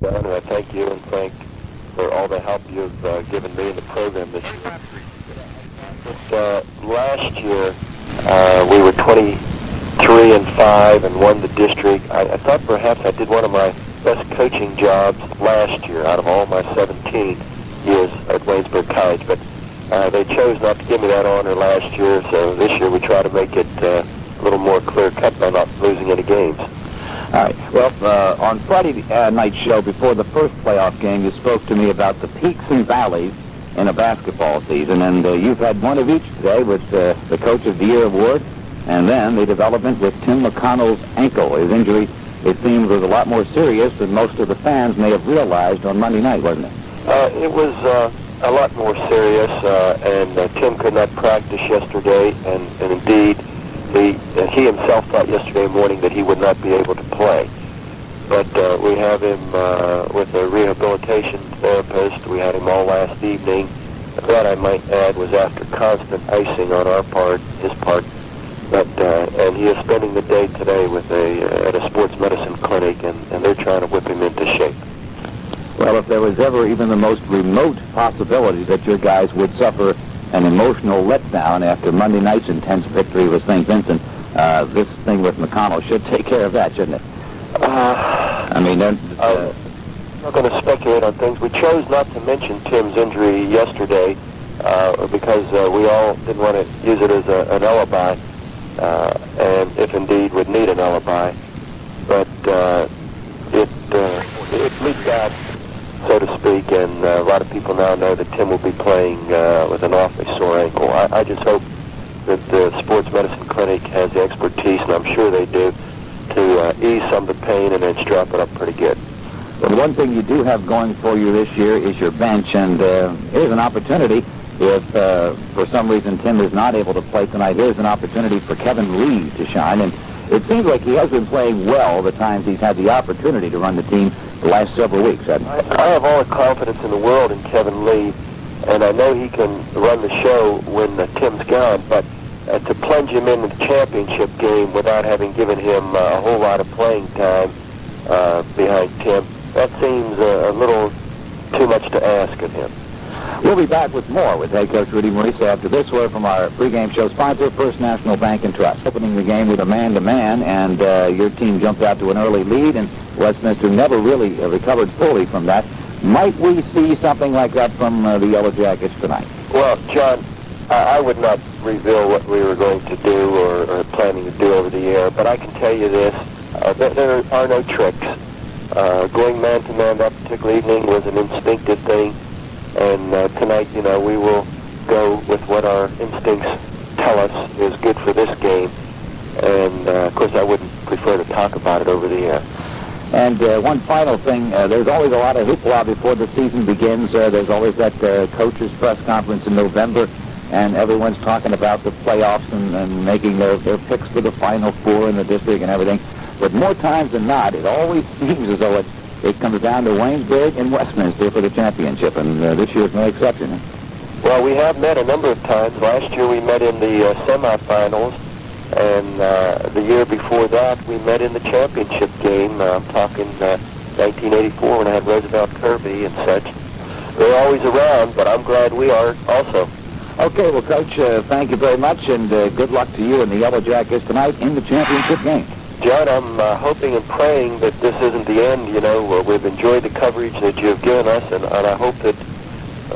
John, and I thank you and thank for all the help you've given me in the program this year. Last year, we were 23-5 and won the district. I thought perhaps I did one of my best coaching jobs last year out of all my 17 years at Waynesburg College, but they chose not to give me that honor last year, so this year we try to make it a little more clear-cut by not losing any games. All right. Well, on Friday night show before the first playoff game, you spoke to me about the peaks and valleys in a basketball season, and you've had one of each today with the Coach of the Year award, and then the development with Tim McConnell's ankle. His injury, it seems, was a lot more serious than most of the fans may have realized on Monday night, wasn't it? It was a lot more serious, and Tim could not practice yesterday, and indeed, he himself thought yesterday morning that he would not be able to play. But we have him with a rehabilitation therapist. We had him all last evening. That, I might add, was after constant icing on our part, his part. But and he is spending the day today with at a sports medicine clinic, and they're trying to whip him into shape. Well, if there was ever even the most remote possibility that your guys would suffer an emotional letdown after Monday night's intense victory with St. Vincent, this thing with McConnell should take care of that, shouldn't it? I mean, I'm not going to speculate on things. We chose not to mention Tim's injury yesterday because we all didn't want to use it as an alibi, and if indeed would need an alibi. But it leaked out, so to speak, and a lot of people now know that Tim will be playing with an awfully sore ankle. I just hope that the sports medicine clinic has the expertise, and I'm sure they do, to ease some of the pain and then strap it up pretty good. Well, one thing you do have going for you this year is your bench, and here's an opportunity. If for some reason Tim is not able to play tonight, here's an opportunity for Kevin Lee to shine, and it seems like he has been playing well the times he's had the opportunity to run the team the last several weeks, hasn't he? I have all the confidence in the world in Kevin Lee, and I know he can run the show when Tim's gone, but to plunge him into the championship game without having given him a whole lot of playing time behind Tim, that seems a little too much to ask of him. We'll be back with more with head coach Rudy Marisa after this word from our pregame show sponsor, First National Bank and Trust. Opening the game with a man-to-man, and your team jumped out to an early lead, and Westminster never really recovered fully from that. Might we see something like that from the Yellow Jackets tonight? Well, John, I would not reveal what we were going to do or planning to do over the air, but I can tell you this, there are no tricks. Going man-to-man that particular evening was an instinctive thing, and tonight, you know, we will go with what our instincts tell us is good for this game, and of course I wouldn't prefer to talk about it over the air. And one final thing, there's always a lot of hoopla before the season begins. There's always that coaches' press conference in November, and everyone's talking about the playoffs and making their picks for the Final Four in the district and everything. But more times than not, it always seems as though it comes down to Waynesburg and Westminster for the championship, and this year's no exception. Well, we have met a number of times. Last year we met in the semifinals, and the year before that we met in the championship game. I'm talking 1984 when I had Roosevelt Kirby and such. They're always around, but I'm glad we are also. Okay, well, Coach, thank you very much, and good luck to you and the Yellow Jackets tonight in the championship game. John, I'm hoping and praying that this isn't the end. You know, we've enjoyed the coverage that you have given us, and I hope that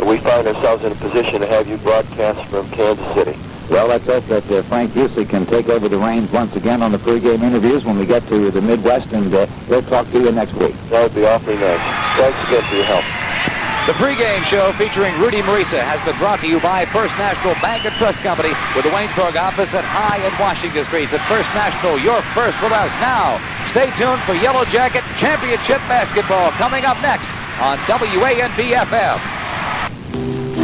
we find ourselves in a position to have you broadcast from Kansas City. Well, let's hope that Frank Busey can take over the reins once again on the pregame interviews when we get to the Midwest, and we'll talk to you next week. That would be awfully nice. Thanks again for your help. The pregame show featuring Rudy Marisa has been brought to you by First National Bank and Trust Company with the Waynesburg office at High and Washington Streets. At First National, you're first with us. Now, stay tuned for Yellow Jacket Championship Basketball coming up next on WANB-FM.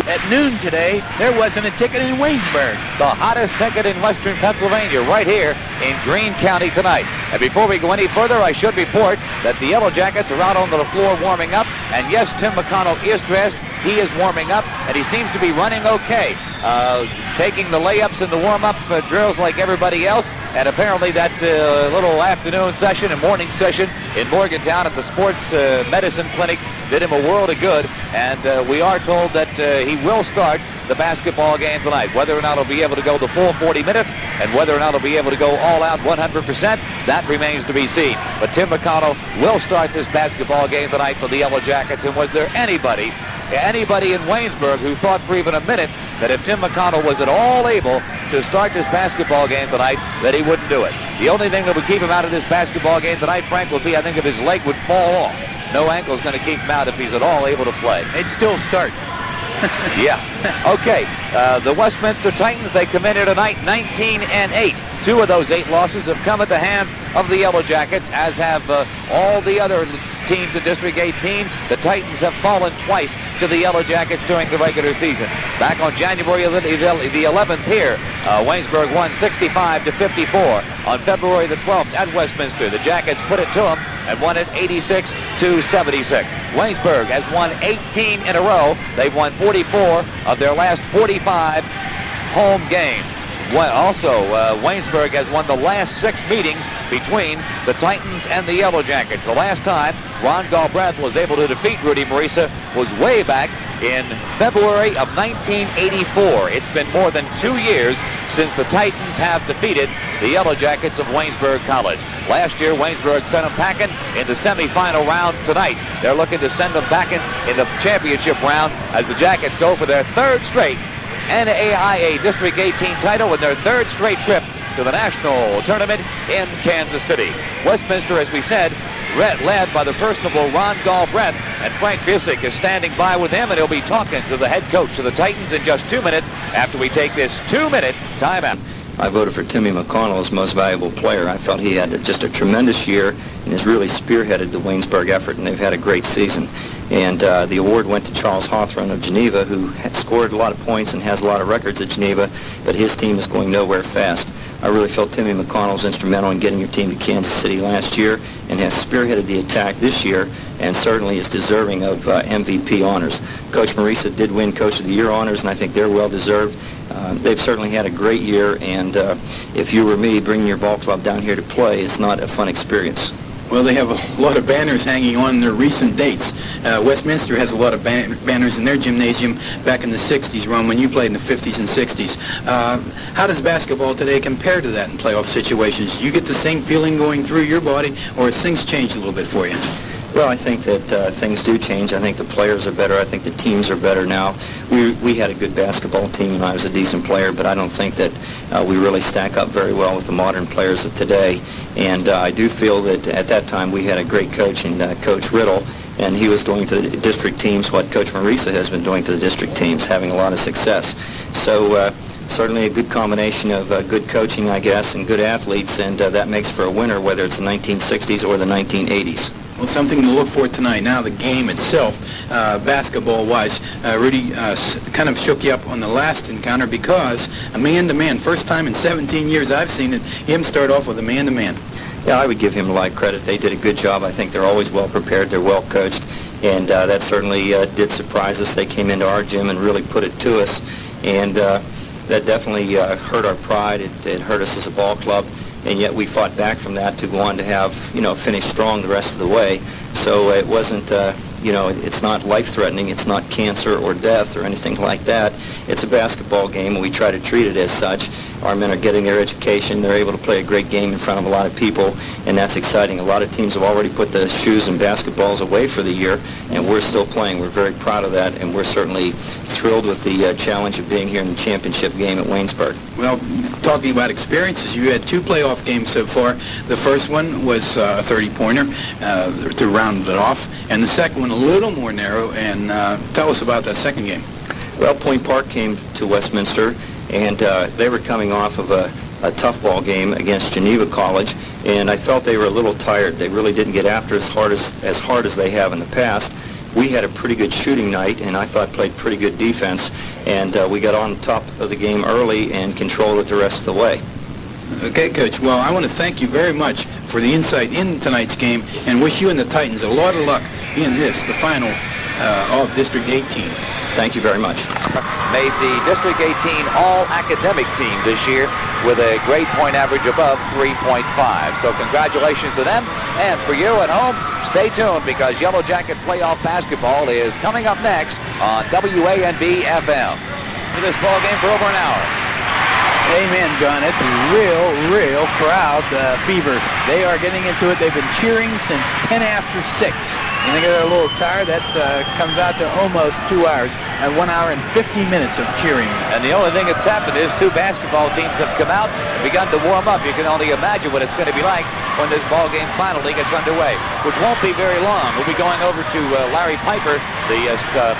At noon today, there wasn't a ticket in Waynesburg. The hottest ticket in western Pennsylvania right here in Greene County tonight. And before we go any further, I should report that the Yellow Jackets are out on the floor warming up. And yes, Tim McConnell is dressed. He is warming up, and he seems to be running okay. taking the layups in the warm-up drills like everybody else. And apparently that little afternoon session and morning session in Morgantown at the Sports Medicine Clinic did him a world of good. And we are told that he will start the basketball game tonight. Whether or not he'll be able to go the full 40 minutes and whether or not he'll be able to go all out 100%, that remains to be seen. But Tim McConnell will start this basketball game tonight for the Yellow Jackets. And was there anybody in Waynesburg who thought for even a minute that if Tim McConnell was at all able to start this basketball game tonight, that he wouldn't do it? The only thing that would keep him out of this basketball game tonight, Frank, would be, I think, if his leg would fall off. No ankle's going to keep him out if he's at all able to play. They'd still start. Yeah. Okay. The Westminster Titans, they come in here tonight 19-8. 2 of those 8 losses have come at the hands of the Yellow Jackets, as have all the other teams in District 18. The Titans have fallen twice to the Yellow Jackets during the regular season. Back on January the 11th here, Waynesburg won 65-54. On February the 12th at Westminster, the Jackets put it to them and won it 86-76. Waynesburg has won 18 in a row. They've won 44 of their last 45 home games. Also, Waynesburg has won the last 6 meetings between the Titans and the Yellow Jackets. The last time Ron Galbraith was able to defeat Rudy Marisa was way back in February of 1984. It's been more than 2 years since the Titans have defeated the Yellow Jackets of Waynesburg College. Last year, Waynesburg sent them packing in the semifinal round tonight. They're looking to send them back in the championship round as the Jackets go for their 3rd straight NAIA District 18 title and their 3rd straight trip to the national tournament in Kansas City. Westminster, as we said, led by the personable Ron Galbraith, and Frank Busick is standing by with him, and he'll be talking to the head coach of the Titans in just 2 minutes after we take this 2-minute timeout. I voted for Timmy McConnell as most valuable player. I felt he had just a tremendous year and has really spearheaded the Waynesburg effort, and they've had a great season. And the award went to Charles Hawthorne of Geneva, who had scored a lot of points and has a lot of records at Geneva, but his team is going nowhere fast. I really felt Timmy McConnell was instrumental in getting your team to Kansas City last year and has spearheaded the attack this year and certainly is deserving of MVP honors. Coach Marisa did win Coach of the Year honors, and I think they're well-deserved. They've certainly had a great year, and if you were me, bringing your ball club down here to play is not a fun experience. Well, they have a lot of banners hanging on their recent dates. Westminster has a lot of banners in their gymnasium back in the 60s, Ron, when you played in the 50s and 60s. How does basketball today compare to that in playoff situations? You get the same feeling going through your body, or has things changed a little bit for you? Well, I think that things do change. I think the players are better. I think the teams are better now. We had a good basketball team, and I was a decent player, but I don't think that we really stack up very well with the modern players of today. And I do feel that at that time we had a great coach in Coach Riddle, and he was doing to the district teams what Coach Marisa has been doing to the district teams, having a lot of success. So certainly a good combination of good coaching, I guess, and good athletes, and that makes for a winner, whether it's the 1960s or the 1980s. Well, something to look for tonight. Now the game itself, basketball-wise, Rudy kind of shook you up on the last encounter because a man-to-man, first time in 17 years I've seen it, him start off with a man-to-man. Yeah, I would give him a lot of credit. They did a good job. I think they're always well prepared. They're well coached, and that certainly did surprise us. They came into our gym and really put it to us, and that definitely hurt our pride. It hurt us as a ball club. And yet we fought back from that to go on to have, finish strong the rest of the way. So it wasn't, it's not life-threatening. It's not cancer or death or anything like that. It's a basketball game, and we try to treat it as such. Our men are getting their education. They're able to play a great game in front of a lot of people, and that's exciting. A lot of teams have already put the shoes and basketballs away for the year, and we're still playing. We're very proud of that, and we're certainly thrilled with the challenge of being here in the championship game at Waynesburg. Well, talking about experiences, you had 2 playoff games so far. The first one was a 30-pointer to round it off, and the second one a little more narrow. And tell us about that second game. Well, Point Park came to Westminster, and they were coming off of a tough ball game against Geneva College, and I felt they were a little tired. They really didn't get after as hard as they have in the past. We had a pretty good shooting night, and I thought played pretty good defense, and we got on top of the game early and controlled it the rest of the way. Okay, Coach. Well, I want to thank you very much for the insight in tonight's game and wish you and the Titans a lot of luck in this, the final of District 18. Thank you very much. Made the District 18 all-academic team this year with a grade point average above 3.5. So congratulations to them. And for you at home, stay tuned because Yellow Jacket playoff basketball is coming up next on WANB FM. For this ball game for over an hour. Amen, John. It's a real crowd fever. They are getting into it. They've been cheering since 10 after 6. You think they're a little tired? That comes out to almost 2 hours and 1 hour and 50 minutes of cheering. And the only thing that's happened is two basketball teams have come out and begun to warm up. You can only imagine what it's going to be like when this ball game finally gets underway, which won't be very long. We'll be going over to Larry Piper, the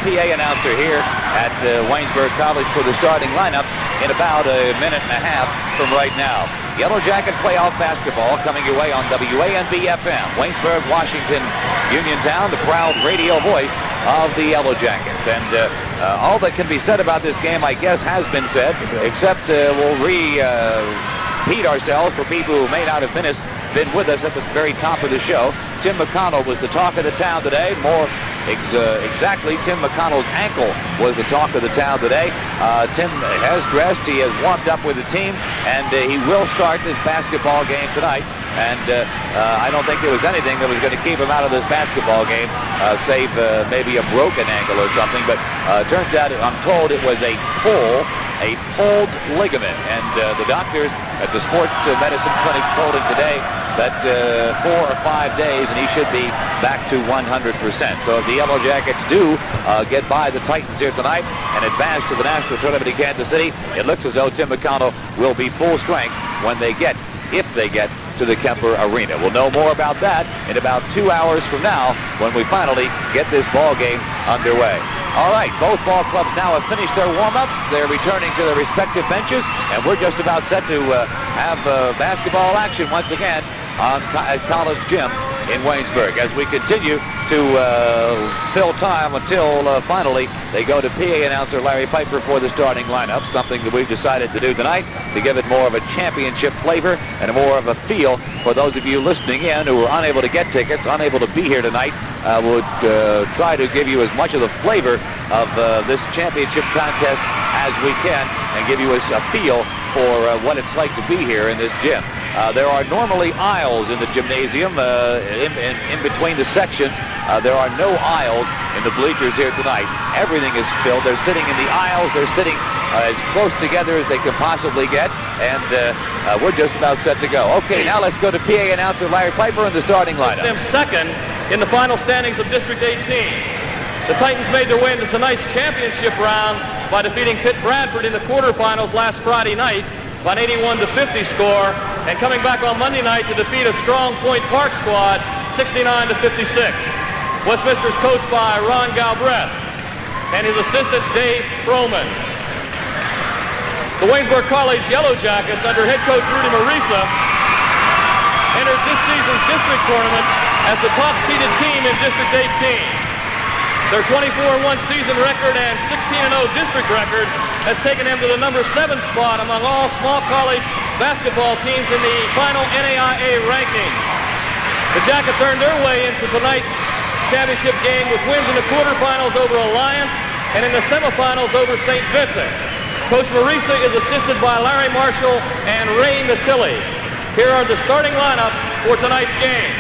PA announcer here at Waynesburg College for the starting lineups in about a minute and a half from right now. Yellow Jacket playoff basketball coming your way on WANB FM. Waynesburg, Washington, Uniontown, the proud radio voice of the Yellow Jackets. And all that can be said about this game, I guess, has been said, except we'll repeat ourselves for people who may not have been with us at the very top of the show. Tim McConnell was the talk of the town today. More exactly, Tim McConnell's ankle was the talk of the town today. Tim has dressed. He has warmed up with the team, and he will start this basketball game tonight. And I don't think there was anything that was going to keep him out of this basketball game, save maybe a broken ankle or something. But turns out, I'm told it was a pulled ligament. And the doctors at the sports medicine clinic told him today that 4 or 5 days and he should be back to 100%. So if the Yellow Jackets do get by the Titans here tonight and advance to the national tournament in Kansas City, it looks as though Tim McConnell will be full strength when they get, if they get, to the Kemper Arena. We'll know more about that in about 2 hours from now when we finally get this ball game underway. All right, both ball clubs now have finished their warm-ups. They're returning to their respective benches, and we're just about set to have basketball action once again at College Gym in Waynesburg as we continue to fill time until finally they go to PA announcer Larry Piper for the starting lineup, something that we've decided to do tonight to give it more of a championship flavor and more of a feel for those of you listening in who are unable to get tickets, unable to be here tonight. Would try to give you as much of the flavor of this championship contest as we can and give you a feel for what it's like to be here in this gym. There are normally aisles in the gymnasium in between the sections. There are no aisles in the bleachers here tonight. Everything is filled. They're sitting in the aisles. They're sitting as close together as they can possibly get, and we're just about set to go. Okay, now let's go to PA announcer Larry Piper in the starting lineup. Them second in the final standings of District 18. The Titans made their way into tonight's championship round by defeating Pitt Bradford in the quarterfinals last Friday night by an 81-50 score, and coming back on Monday night to defeat a strong Point Park squad 69-56. Westminster's coached by Ron Galbraith and his assistant Dave Froman. The Waynesburg College Yellow Jackets under head coach Rudy Marisa entered this season's district tournament as the top-seeded team in District 18. Their 24-1 season record and 16-0 district record has taken them to the number 7 spot among all small college basketball teams in the final NAIA ranking. The Jackets earned their way into tonight's championship game with wins in the quarterfinals over Alliance and in the semifinals over St. Vincent. Coach Marisa is assisted by Larry Marshall and Ray Natilli. Here are the starting lineups for tonight's game.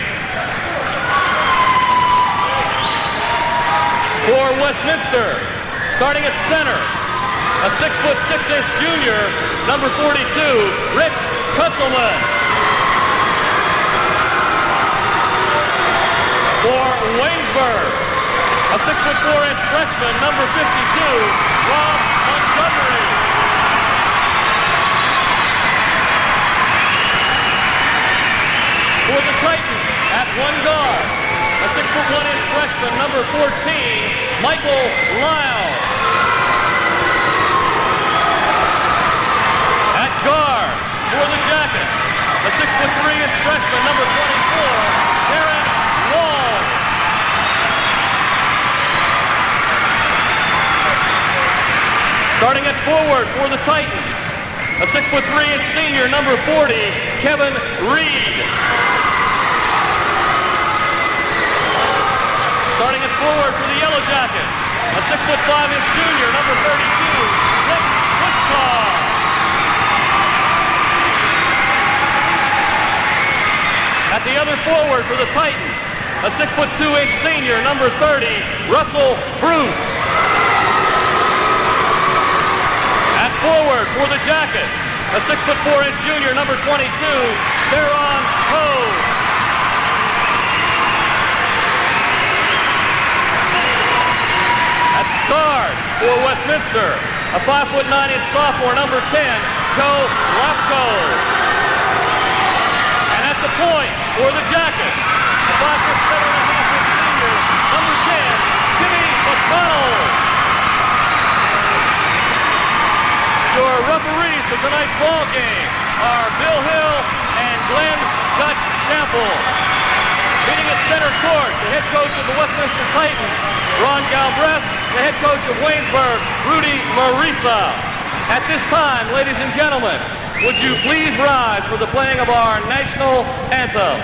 For Westminster, starting at center, a 6'6" junior, number 42, Rich Kutzelman. For Waynesburg, a 6'4" freshman, number 52, Rob Montgomery. For the Titans, at one guard, a 6'1" freshman, number 14, Michael Lyle. At guard, for the Jackets, a 6'3" freshman, number 24, Aaron Wall. Starting at forward for the Titans, a 6'3" senior, number 40, Kevin Reed. Starting at forward for the Yellow Jackets, a 6'5" junior, number 32, Puskar. At the other forward for the Titans, a 6'2" senior, number 30, Russell Bruce. At forward for the Jackets, a 6'4" junior, number 22, Hogue. At guard for Westminster, a 5'9" sophomore, number 10, Joe Lafko. And at the point for the Jackets, a 5'7.5" senior, number 10, Jimmy McConnell. Your referees for tonight's ball game are Bill Hill and Glenn Dutch Chample. Meeting at center court, the head coach of the Westminster Titans, Ron Galbraith, the head coach of Waynesburg, Rudy Marisa. At this time, ladies and gentlemen, would you please rise for the playing of our national anthem?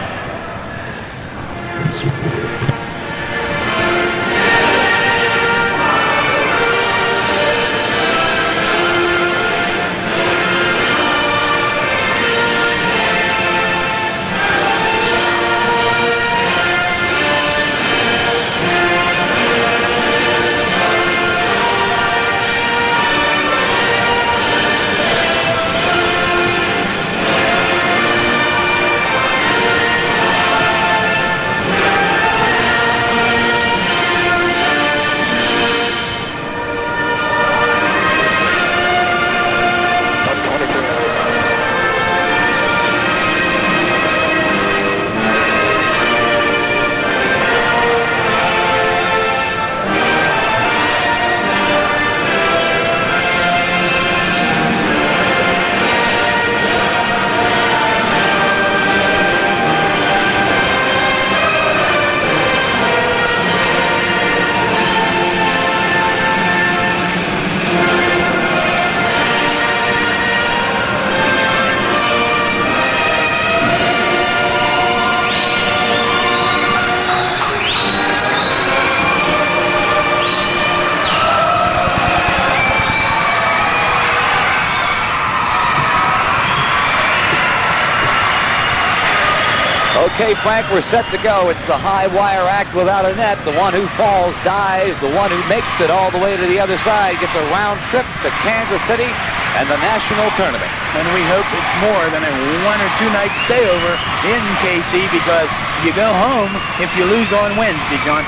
Okay, Frank, we're set to go. It's the high wire act without a net. The one who falls dies. The one who makes it all the way to the other side gets a round trip to Kansas City and the national tournament. And we hope it's more than a 1 or 2 night stay over in KC, because you go home if you lose on Wednesday, John.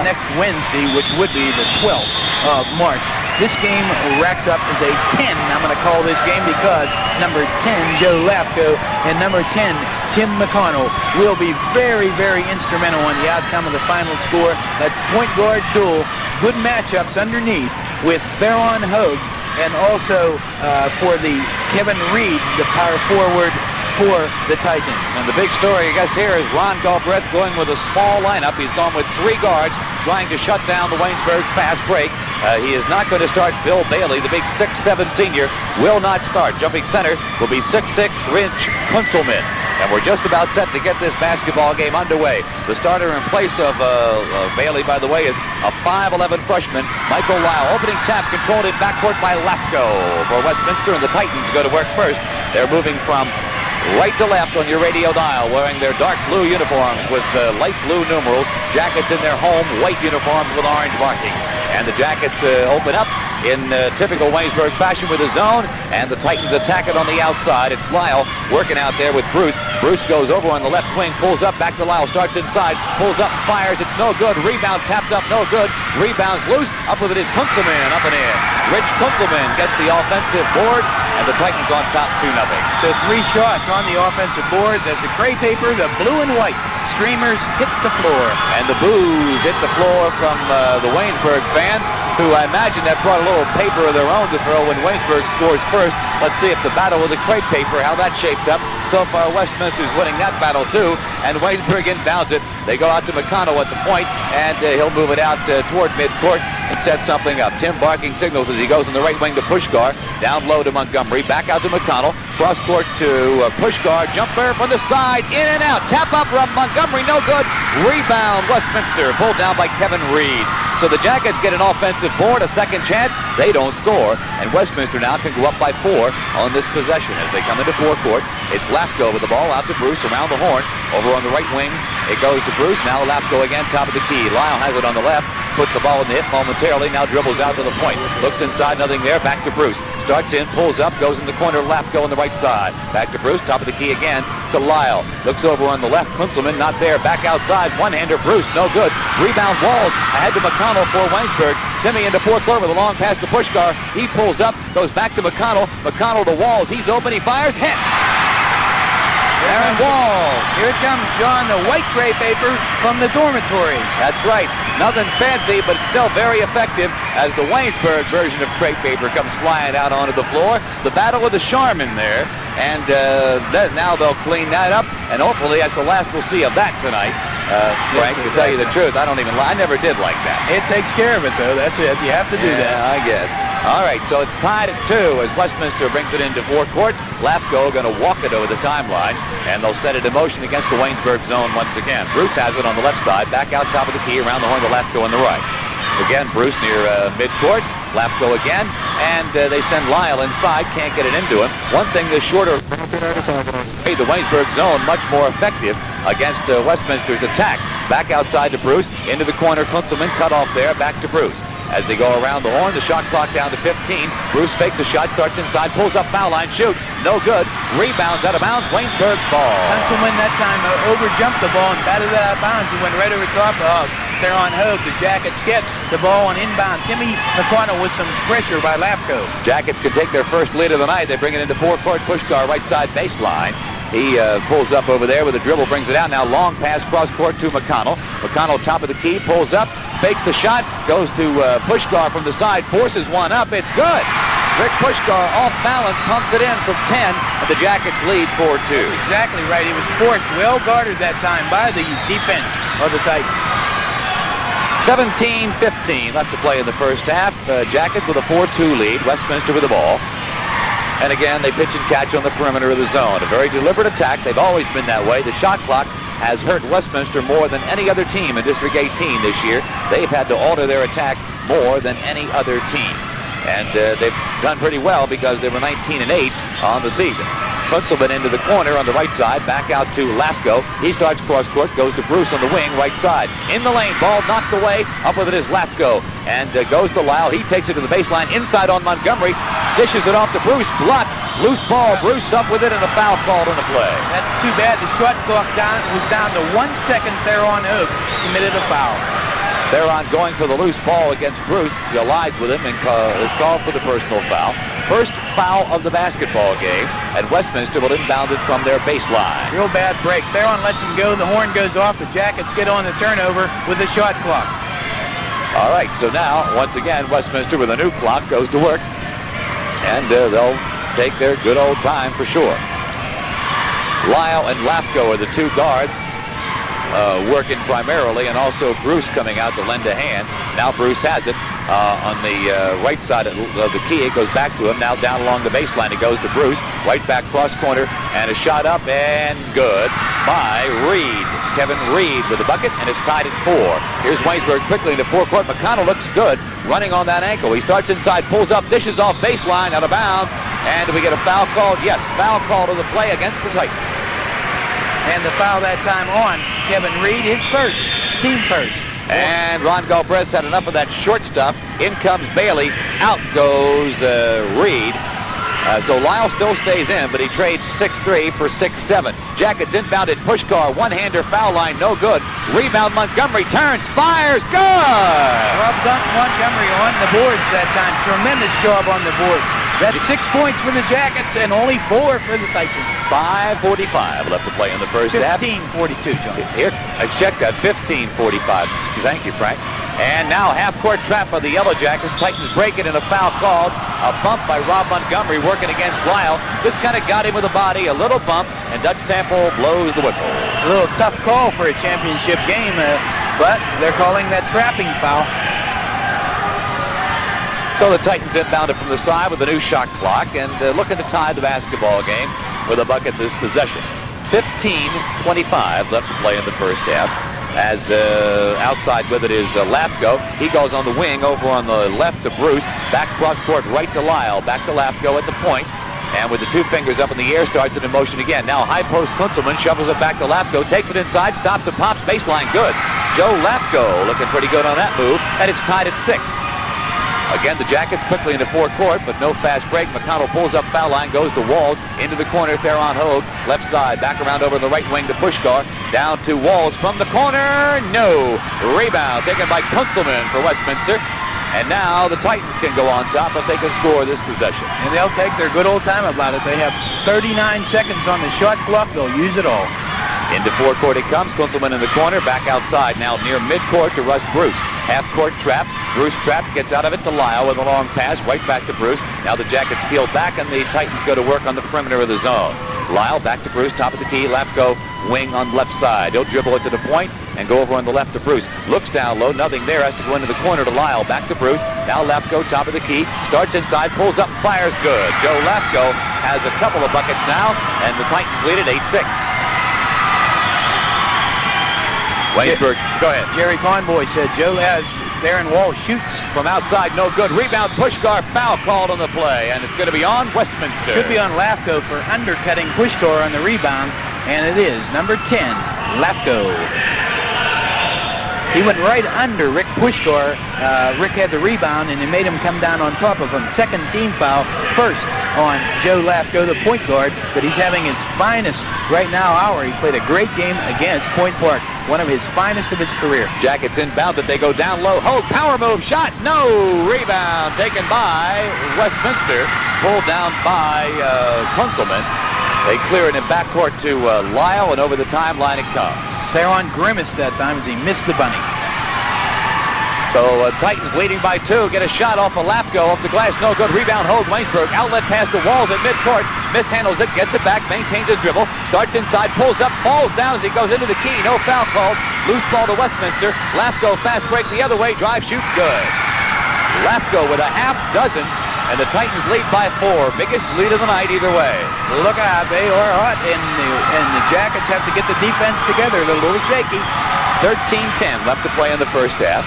Next Wednesday, which would be the 12th of March. This game racks up as a 10. I'm going to call this game because number 10, Joe Lafko, and number 10, Tim McConnell, will be very, very instrumental on the outcome of the final score. That's point guard duel. Good matchups underneath with Theron Hogue, and also for the Kevin Reed, the power forward for the Titans. And the big story, I guess, here is Ron Galbraith going with a small lineup. He's gone with 3 guards, trying to shut down the Waynesburg fast break. He is not going to start Bill Bailey, the big 6'7" senior, will not start. Jumping center will be 6'6" Rich Kunzelman. And we're just about set to get this basketball game underway. The starter in place of Bailey, by the way, is a 5'11" freshman, Michael Lyle. Opening tap controlled in backcourt by Lafko for Westminster, and the Titans go to work first. They're moving from right to left on your radio dial, wearing their dark blue uniforms with light blue numerals. Jackets in their home white uniforms with orange marking. And the Jackets open up in typical Waynesburg fashion with a zone, and the Titans attack it on the outside. It's Lyle working out there with Bruce. Bruce goes over on the left wing, pulls up, back to Lyle, starts inside, pulls up, fires, it's no good. Rebound tapped up, no good. Rebounds loose, up with it is Kunzelman, up and in. Rich Kunzelman gets the offensive board, and the Titans on top 2-0. So 3 shots on the offensive boards as the gray paper, the blue and white streamers hit the floor. And the boos hit the floor from the Waynesburg fans, who I imagine that brought a little paper of their own to throw when Waynesburg scores first. Let's see if the battle with the crepe paper, how that shapes up. So far, Westminster's winning that battle too, and Waynesburg inbounds it. They go out to McConnell at the point, and he'll move it out toward midcourt and set something up. Tim barking signals as he goes in the right wing to Puskar, down low to Montgomery, back out to McConnell, cross court to Puskar, jumper from the side, in and out, tap up from Montgomery, no good. Rebound, Westminster, pulled down by Kevin Reed. So the Jackets get an offensive board, a second chance. They don't score, and Westminster now can go up by 4 on this possession as they come into forecourt. It's Lafko with the ball out to Bruce around the horn. Over on the right wing, it goes to Bruce. Now Lafko again, top of the key. Lyle has it on the left. Puts the ball in the hip momentarily. Now dribbles out to the point. Looks inside, nothing there. Back to Bruce. Starts in, pulls up, goes in the corner. Lafko on the right side. Back to Bruce, top of the key again to Lyle. Looks over on the left. Kunzelman not there. Back outside. One-hander. Bruce, no good. Rebound Walls. Ahead to McConnell for Waynesburg. Timmy into forecourt with a long pass to Puskar. He pulls up, goes back to McConnell. McConnell to Walls. He's open. He fires. Hits. Aaron Walls. Here it comes, John, the white gray paper from the dormitories. That's right. Nothing fancy, but it's still very effective as the Waynesburg version of crepe paper comes flying out onto the floor. The battle with the Charmin there. And now they'll clean that up. And hopefully that's the last we'll see of that tonight. Frank, to tell you the truth, I never did like that. It takes care of it, though. That's it. You have to do that. I guess. All right, so it's tied at 2 as Westminster brings it into forecourt. Lafko going to walk it over the timeline, and they'll set it in motion against the Waynesburg zone once again. Bruce has it on the left side, back out top of the key, around the horn to Lafko on the right. Again, Bruce near midcourt. Lafko again, and they send Lyle inside, can't get it into him. One thing, the shorter made the Waynesburg zone much more effective against Westminster's attack. Back outside to Bruce, into the corner, Kunzelman cut off there, back to Bruce. As they go around the horn, the shot clock down to 15. Bruce fakes a shot, starts inside, pulls up foul line, shoots, no good. Rebounds out of bounds, Waynesburg's ball. Kunzelman that time overjumped the ball and batted it out of bounds. He went right over top of there on Hogue. The Jackets get the ball on inbound. Timmy McConnell with some pressure by Lafko. Jackets can take their first lead of the night. They bring it into forecourt. Puskar right side baseline. He pulls up over there with a dribble, brings it out. Now long pass cross court to McConnell. McConnell top of the key, pulls up, fakes the shot, goes to Puskar from the side, forces one up. It's good. Rick Puskar off balance, pumps it in from 10, and the Jackets lead 4-2. That's exactly right. He was forced, well guarded that time by the defense of the Titans. 17-15 left to play in the first half. Jackets with a 4-2 lead. Westminster with the ball. And again, they pitch and catch on the perimeter of the zone. A very deliberate attack. They've always been that way. The shot clock has hurt Westminster more than any other team in District 18 this year. They've had to alter their attack more than any other team. And they've done pretty well because they were 19-8 on the season. Kunzelman into the corner on the right side, back out to Lafko. He starts cross court, goes to Bruce on the wing, right side. In the lane, ball knocked away. Up with it is Lafko, and goes to Lyle. He takes it to the baseline, inside on Montgomery. Dishes it off to Bruce, blocked. Loose ball, Bruce up with it, and a foul called on the play. That's too bad. The shot clock was down to 1 second there on Hogue. Committed a foul. They're on going for the loose ball against Bruce. He allies with him and is called for the personal foul. First foul of the basketball game, and Westminster will inbound it from their baseline. Real bad break. Theron lets him go. The horn goes off. The Jackets get on the turnover with the shot clock. All right, so now, once again, Westminster with a new clock goes to work, and they'll take their good old time for sure. Lyle and Lafko are the two guards working primarily, and also Bruce coming out to lend a hand. Now Bruce has it on the right side of the key. It goes back to him. Now down along the baseline, it goes to Bruce. Right back cross corner, and a shot up, and good by Reed. Kevin Reed with the bucket, and it's tied at 4. Here's Waynesburg quickly into forecourt. McConnell looks good running on that ankle. He starts inside, pulls up, dishes off baseline, out of bounds. And do we get a foul called? Yes, foul call to the play against the Titans. And the foul that time on Kevin Reed, his first, team first. And Ron Galbraith had enough of that short stuff. In comes Bailey. Out goes Reed. So Lyle still stays in, but he trades 6-3 for 6-7. Jackets inbounded. Puskar, one-hander, foul line, no good. Rebound, Montgomery turns, fires, good! Rob Montgomery on the boards that time. Tremendous job on the boards. That's 6 points for the Jackets and only 4 for the Titans. 5:45 left to play in the first half. 15:42, John. Here, I checked that. 15:45. Thank you, Frank. And now half-court trap of the Yellow Jackets. Titans break it, and a foul called. A bump by Rob Montgomery working against Lyle. This kind of got him with a body. A little bump, and Dutch Sample blows the whistle. A little tough call for a championship game, but they're calling that trapping foul. So the Titans inbounded from the side with a new shot clock and looking to tie the basketball game with a bucket this possession. 15:25 left to play in the first half. as outside with it is Lafko. He goes on the wing over on the left to Bruce. Back cross court right to Lyle. Back to Lafko at the point. And with the two fingers up in the air, starts it in motion again. Now high post Kunzelman shovels it back to Lafko, takes it inside, stops and pops, baseline good. Joe Lafko looking pretty good on that move, and it's tied at 6. Again, the Jackets quickly into forecourt, but no fast break. McConnell pulls up foul line, goes to Walls, into the corner, Theron Hogue, left side, back around over the right wing to Puskar, down to Walls from the corner, no. Rebound taken by Kunzelman for Westminster. And now the Titans can go on top if they can score this possession. And they'll take their good old time about it. They have 39 seconds on the shot clock. They'll use it all. Into forecourt it comes. Kunzelman in the corner, back outside. Now near midcourt to Russ Bruce. Half-court trap. Bruce trapped, gets out of it to Lyle with a long pass, right back to Bruce. Now the Jackets peel back, and the Titans go to work on the perimeter of the zone. Lyle back to Bruce, top of the key. Lafko wing on left side. He'll dribble it to the point and go over on the left to Bruce. Looks down low, nothing there. Has to go into the corner to Lyle. Back to Bruce. Now Lafko, top of the key. Starts inside, pulls up, fires good. Joe Lafko has a couple of buckets now, and the Titans lead at 8-6. Waynesburg, go ahead. Jerry Conboy said Joe has Theron Walls shoots from outside, no good. Rebound, Puskar, foul called on the play, and it's going to be on Westminster. Should be on Lafko for undercutting Puskar on the rebound, and it is number 10, Lafko. He went right under Rick Puskar. Rick had the rebound, and he made him come down on top of him. Second team foul, first on Joe Lafko, the point guard, but he's having his finest right now hour. He played a great game against Point Park, one of his finest of his career. Jackets inbound, but they go down low. Hogue, power move, shot, no! Rebound taken by Westminster, pulled down by Kunzelman. They clear it in backcourt to Lyle, and over the timeline it comes. Theron grimaced that time as he missed the bunny. So Titans leading by 2. Get a shot off of Lafko, off the glass, no good. Rebound, Hogue, Waynesburg. Outlet pass to Walls at midcourt. Mishandles it, gets it back, maintains his dribble. Starts inside, pulls up, falls down as he goes into the key. No foul called. Loose ball to Westminster. Lafko fast break the other way. Drive, shoots, good. Lafko with a half dozen. And the Titans lead by 4. Biggest lead of the night either way. Look out, they are hot, and the Jackets have to get the defense together. They're a little shaky. 13-10 left to play in the first half.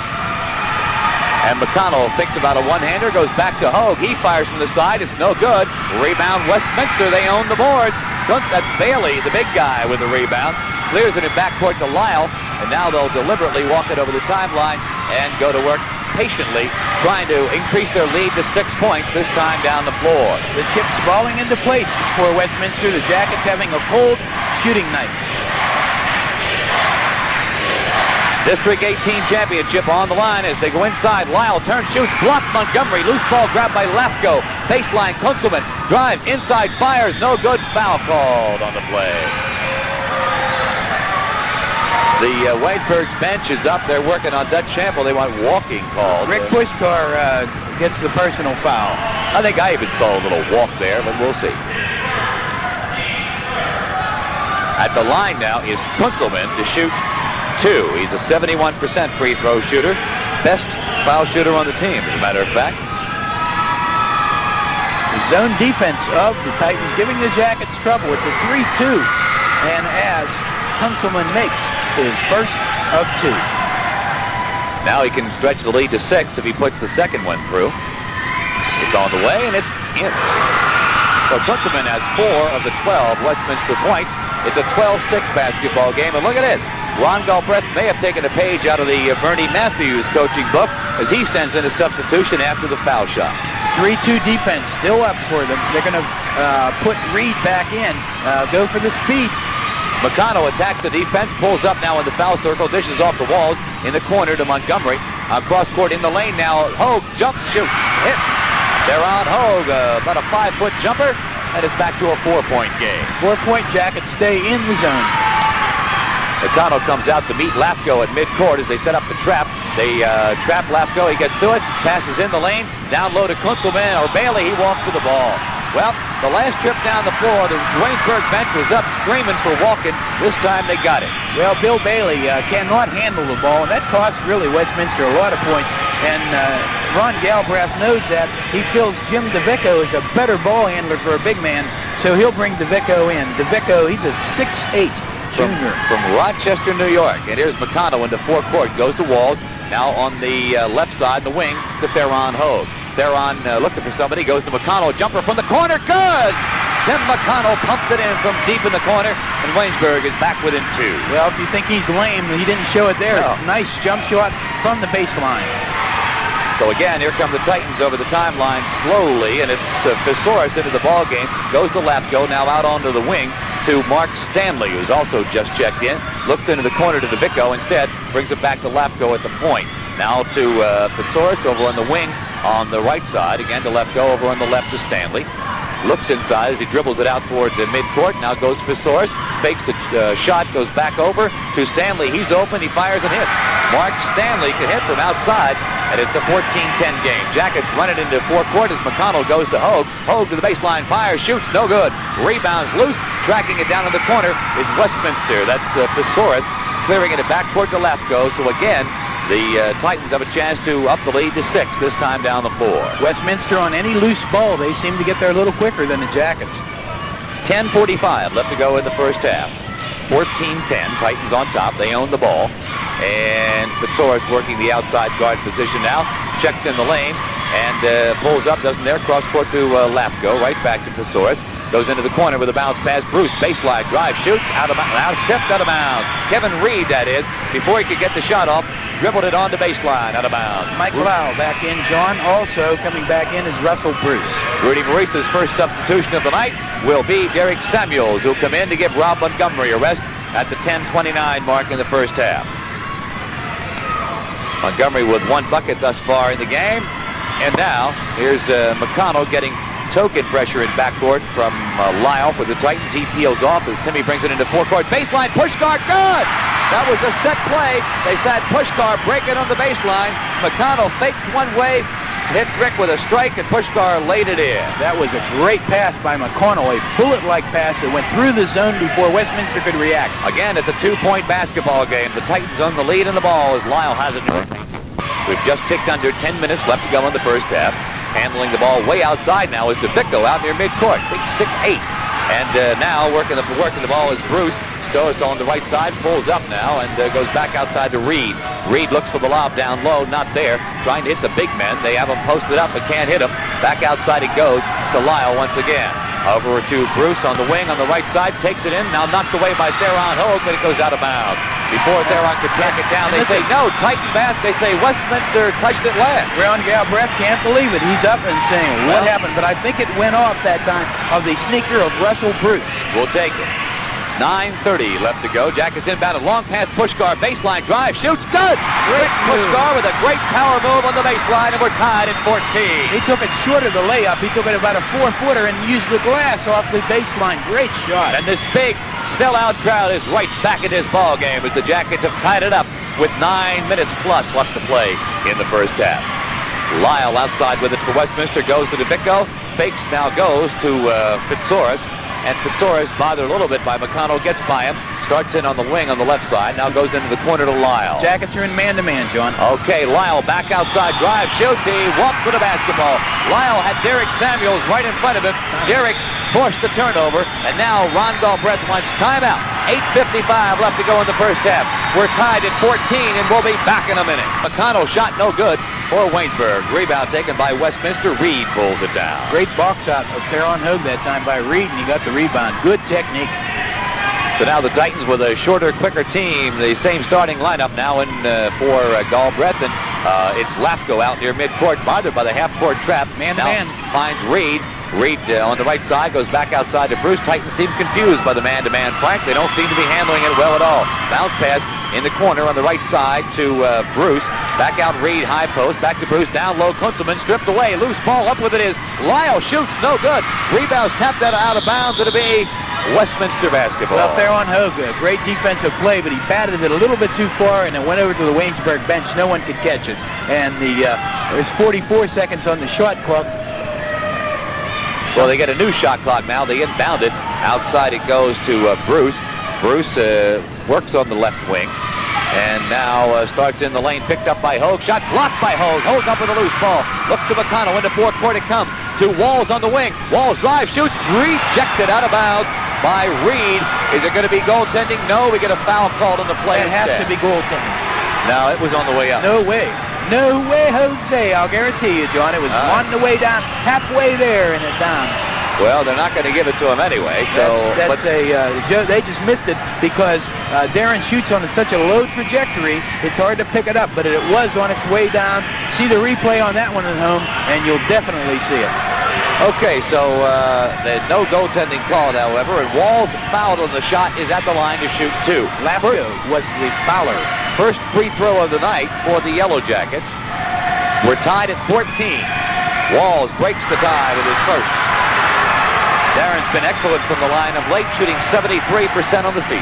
And McConnell thinks about a one-hander, goes back to Hogue. He fires from the side. It's no good. Rebound, Westminster. They own the boards. That's Bailey, the big guy, with the rebound. Clears it in backcourt to Lyle. And now they'll deliberately walk it over the timeline and go to work patiently, trying to increase their lead to 6 points, this time down the floor. The chips falling into place for Westminster. The Jackets having a cold shooting night. District 18 championship on the line as they go inside. Lyle turns, shoots, blocked Montgomery. Loose ball grabbed by Lafko. Baseline, Kunzelman drives inside, fires, no good. Foul called on the play. The Waynesburg's bench is up. They're working on Dutch Shample. They want walking called. Rick Puskar gets the personal foul. I think I even saw a little walk there, but we'll see. At the line now is Kunzelman to shoot 2. He's a 71% free throw shooter. Best foul shooter on the team, as a matter of fact. The zone defense of the Titans giving the Jackets trouble. It's a 3-2. And as Kunzelman makes his first of 2. Now he can stretch the lead to 6 if he puts the second one through. It's on the way, and it's in. So Kunzelman has 4 of the 12 Westminster points. It's a 12-6 basketball game, and look at this. Ron Galbraith may have taken a page out of the Bernie Matthews coaching book as he sends in a substitution after the foul shot. 3-2 defense still up for them. They're going to put Reed back in, go for the speed. McConnell attacks the defense, pulls up now in the foul circle, dishes off the Walls in the corner to Montgomery. Cross court in the lane now. Hogue jumps, shoots, hits. They're on Hogue, about a 5-foot jumper, and it's back to a 4-point game. 4-point Jackets stay in the zone. McConnell comes out to meet Lafko at midcourt as they set up the trap. They trap Lafko, he gets to it, passes in the lane, down low to Kunzelman, or Bailey, he walks with the ball. Well, the last trip down the floor, the Waynesburg bench was up screaming for walking. This time they got it. Well, Bill Bailey cannot handle the ball, and that cost really Westminster a lot of points. And Ron Galbraith knows that. He feels Jim DeVicco is a better ball handler for a big man, so he'll bring DeVicco in. DeVicco, he's a 6'8", from Rochester, New York. And here's McConnell into forecourt. Goes to Walls. Now on the left side, the wing, to Theron Hogue. Theron looking for somebody. Goes to McConnell. Jumper from the corner. Good! Tim McConnell pumped it in from deep in the corner, and Waynesburg is back within 2. Well, if you think he's lame, he didn't show it there. No. Nice jump shot from the baseline. So again, here come the Titans over the timeline slowly, and it's Fisoris into the ball game. Goes to Lapko, now out onto the wing to Mark Stanley, who's also just checked in. Looks into the corner to DeVicco. Instead, brings it back to Lapko at the point. Now to Fisoris over on the wing on the right side. Again to Lapko over on the left to Stanley. Looks inside as he dribbles it out toward the midcourt. Now goes Fisoris. Fakes the shot, goes back over to Stanley. He's open. He fires and hits. Mark Stanley can hit from outside, and it's a 14-10 game. Jackets run it into forecourt as McConnell goes to Hogue. Hogue to the baseline, fires, shoots, no good. Rebounds loose. Tracking it down in the corner is Westminster. That's Fisoris clearing it back toward the left goes. So again, the Titans have a chance to up the lead to 6 this time down the floor. Westminster on any loose ball, they seem to get there a little quicker than the Jackets. 10:45 left to go in the first half. 14-10, Titans on top. They own the ball. And Fisoris working the outside guard position now. Checks in the lane and pulls up, doesn't there. Cross court to Lapko, right back to Fisoris. Goes into the corner with a bounce pass. Bruce, baseline drive, shoots, out of bounds, stepped out of bounds. Kevin Reed, that is, before he could get the shot off, dribbled it on the baseline, out of bounds. Mike Lau back in, John. Also coming back in is Russell Bruce. Rudy Maurice's first substitution of the night will be Derek Samuels, who'll come in to give Rob Montgomery a rest at the 10:29 mark in the first half. Montgomery with 1 bucket thus far in the game. And now, here's McConnell getting token pressure in backcourt from Lyle for the Titans. He peels off as Timmy brings it into forecourt. Baseline, Puskar, good! That was a set play. They said Puskar breaking on the baseline. McConnell faked one way, hit Rick with a strike, and Puskar laid it in. That was a great pass by McConnell, a bullet-like pass that went through the zone before Westminster could react. Again, it's a 2-point basketball game. The Titans on the lead in the ball as Lyle has it. We've just ticked under 10 minutes left to go in the first half. Handling the ball way outside now is DeVicco out near midcourt. Big 6'8". And now working the ball is Bruce. Stois on the right side, pulls up now and goes back outside to Reed. Reed looks for the lob down low, not there. Trying to hit the big men. They have him posted up but can't hit him. Back outside he goes to Lyle once again. Over to Bruce on the wing on the right side, takes it in, now knocked away by Theron Hogue, but it goes out of bounds. Before Theron could track it down, they say no, Titan back. They say Westminster touched it last. Ron Galbraith can't believe it. He's up and saying, what happened? But I think it went off that time of the sneaker of Russell Bruce. We'll take it. 9:30 left to go. Jackets inbound, a long pass, Puskar, baseline drive, shoots, good! Rick Puskar with a great power move on the baseline, and we're tied at 14. He took it short of the layup. He took it about a 4-footer and used the glass off the baseline. Great shot. And this big sellout crowd is right back in this ball game as the Jackets have tied it up with 9 minutes plus left to play in the first half. Lyle outside with it for Westminster, goes to DeVicco, fakes, now goes to Fisoris. And Fisoris, bothered a little bit by McConnell, gets by him, starts in on the wing on the left side, now goes into the corner to Lyle. Jackets are in man-to-man, John. Okay, Lyle back outside, drive, shoots, he walked with the basketball. Lyle had Derek Samuels right in front of him. Derek forced the turnover, and now Ron Galbraith wants timeout. 8:55 left to go in the first half. We're tied at 14, and we'll be back in a minute. McConnell shot no good for Waynesburg. Rebound taken by Westminster. Reed pulls it down. Great box out of Theron Hogue that time by Reed, and he got the rebound. Good technique. So now the Titans with a shorter, quicker team. The same starting lineup now in for Galbraith, and it's Lapko out near midcourt, bothered by the half-court trap. Man-to-man. Finds Reed. Reed on the right side goes back outside to Bruce. Titans seem confused by the man-to-man flank. They don't seem to be handling it well at all. Bounce pass in the corner on the right side to Bruce. Back out Reed, high post. Back to Bruce, down low. Kunzelman stripped away. Loose ball, up with it is Lyle. Shoots, no good. Rebounds tapped out of bounds. It'll be Westminster basketball. Well, Theron Hogue, a great defensive play, but he batted it a little bit too far and it went over to the Waynesburg bench. No one could catch it. And there's 44 seconds on the shot clock. Well, they get a new shot clock now. They inbound it. Outside it goes to Bruce. Bruce works on the left wing. And now starts in the lane, picked up by Hogue. Shot blocked by Hogue. Hogue up with a loose ball. Looks to McConnell. Into forecourt it comes. To Walls on the wing. Walls drive, shoots. Rejected out of bounds. by Reed. Is it going to be goaltending? No, we get a foul called on the play. It has to be goaltending. No, it was on the way up. No way. No way, Jose. I'll guarantee you, John. It was on the way down, halfway there, and it down. Well, they're not going to give it to him anyway. So they just missed it because Darren shoots on such a low trajectory, it's hard to pick it up. But it was on its way down. See the replay on that one at home, and you'll definitely see it. Okay, so there's no goaltending called, however, and Walls fouled on the shot, is at the line to shoot 2. Lafko was the fouler. First free throw of the night for the Yellow Jackets. We're tied at 14. Walls breaks the tie with his first. Darren's been excellent from the line of late, shooting 73% on the season.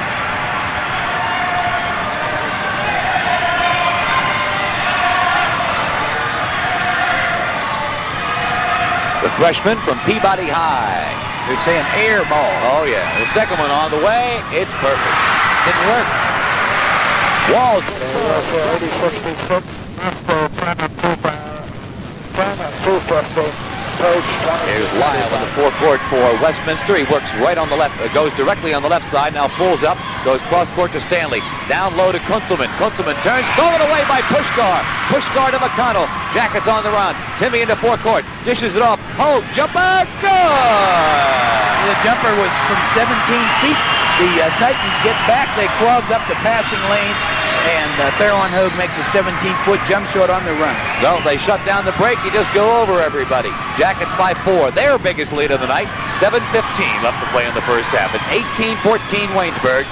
The freshman from Peabody High. They're saying air ball. Oh, yeah. The second one on the way. It's perfect. Didn't work. Walls. Here's Lyle in the forecourt for Westminster. He works right on the left, goes directly on the left side, now pulls up, goes cross-court to Stanley. Down low to Kunzelman. Kunzelman turns, stolen away by Puskar. Puskar to McConnell. Jackets on the run. Timmy into forecourt, dishes it off. Hogue, jumper, good! The jumper was from 17 feet. The Titans get back. They clogged up the passing lanes, and Theron Hogue makes a 17-foot jump shot on the run. Well, they shut down the break. You just go over everybody. Jackets by 4. Their biggest lead of the night. 7:15 left to play in the first half. It's 18-14 Waynesburg.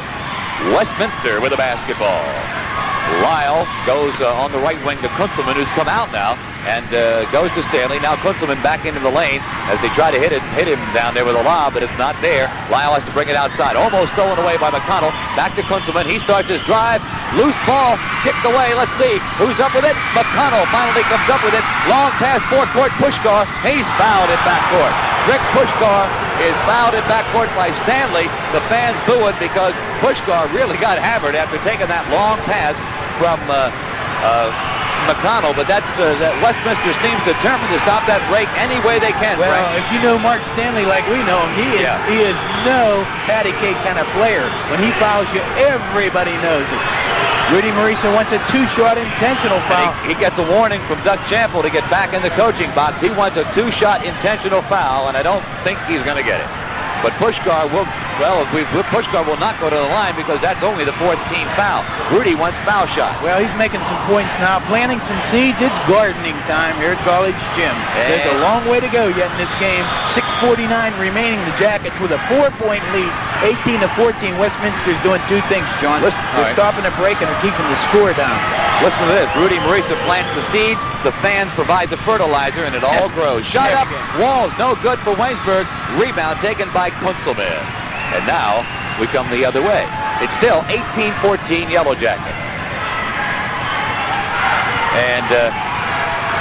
Westminster with the basketball. Lyle goes on the right wing to Kunzelman, who's come out now, and goes to Stanley. Now Kunzelman back into the lane as they try to hit him down there with a lob, but it's not there. Lyle has to bring it outside. Almost stolen away by McConnell. Back to Kunzelman. He starts his drive. Loose ball. Kicked away. Let's see who's up with it. McConnell finally comes up with it. Long pass forecourt. Puskar. He's fouled in backcourt. Rick Puskar is fouled in backcourt by Stanley. The fans booing because Puskar really got hammered after taking that long pass from McConnell, but that Westminster seems determined to stop that break any way they can. Well, Frank. if you know Mark Stanley like we know him, he is no patty cake kind of player. When he fouls you, everybody knows it. Rudy Marisa wants a 2-shot intentional foul. He gets a warning from Doug Chample to get back in the coaching box. He wants a 2-shot intentional foul, and I don't think he's going to get it. But Puskar will, Puskar will not go to the line because that's only the 4th team foul. Rudy wants foul shot. Well, he's making some points now, planting some seeds. It's gardening time here at College Gym. There's a long way to go yet in this game. 6:49 remaining. The Jackets with a 4-point lead, 18-14. Westminster's doing 2 things, John. They're stopping the break and they're keeping the score down. Listen to this. Rudy Marisa plants the seeds. The fans provide the fertilizer, and it all grows. Shot up. Walls, no good for Waynesburg. Rebound taken by Kunzelman. And now we come the other way. It's still 18-14 Yellow Jackets. And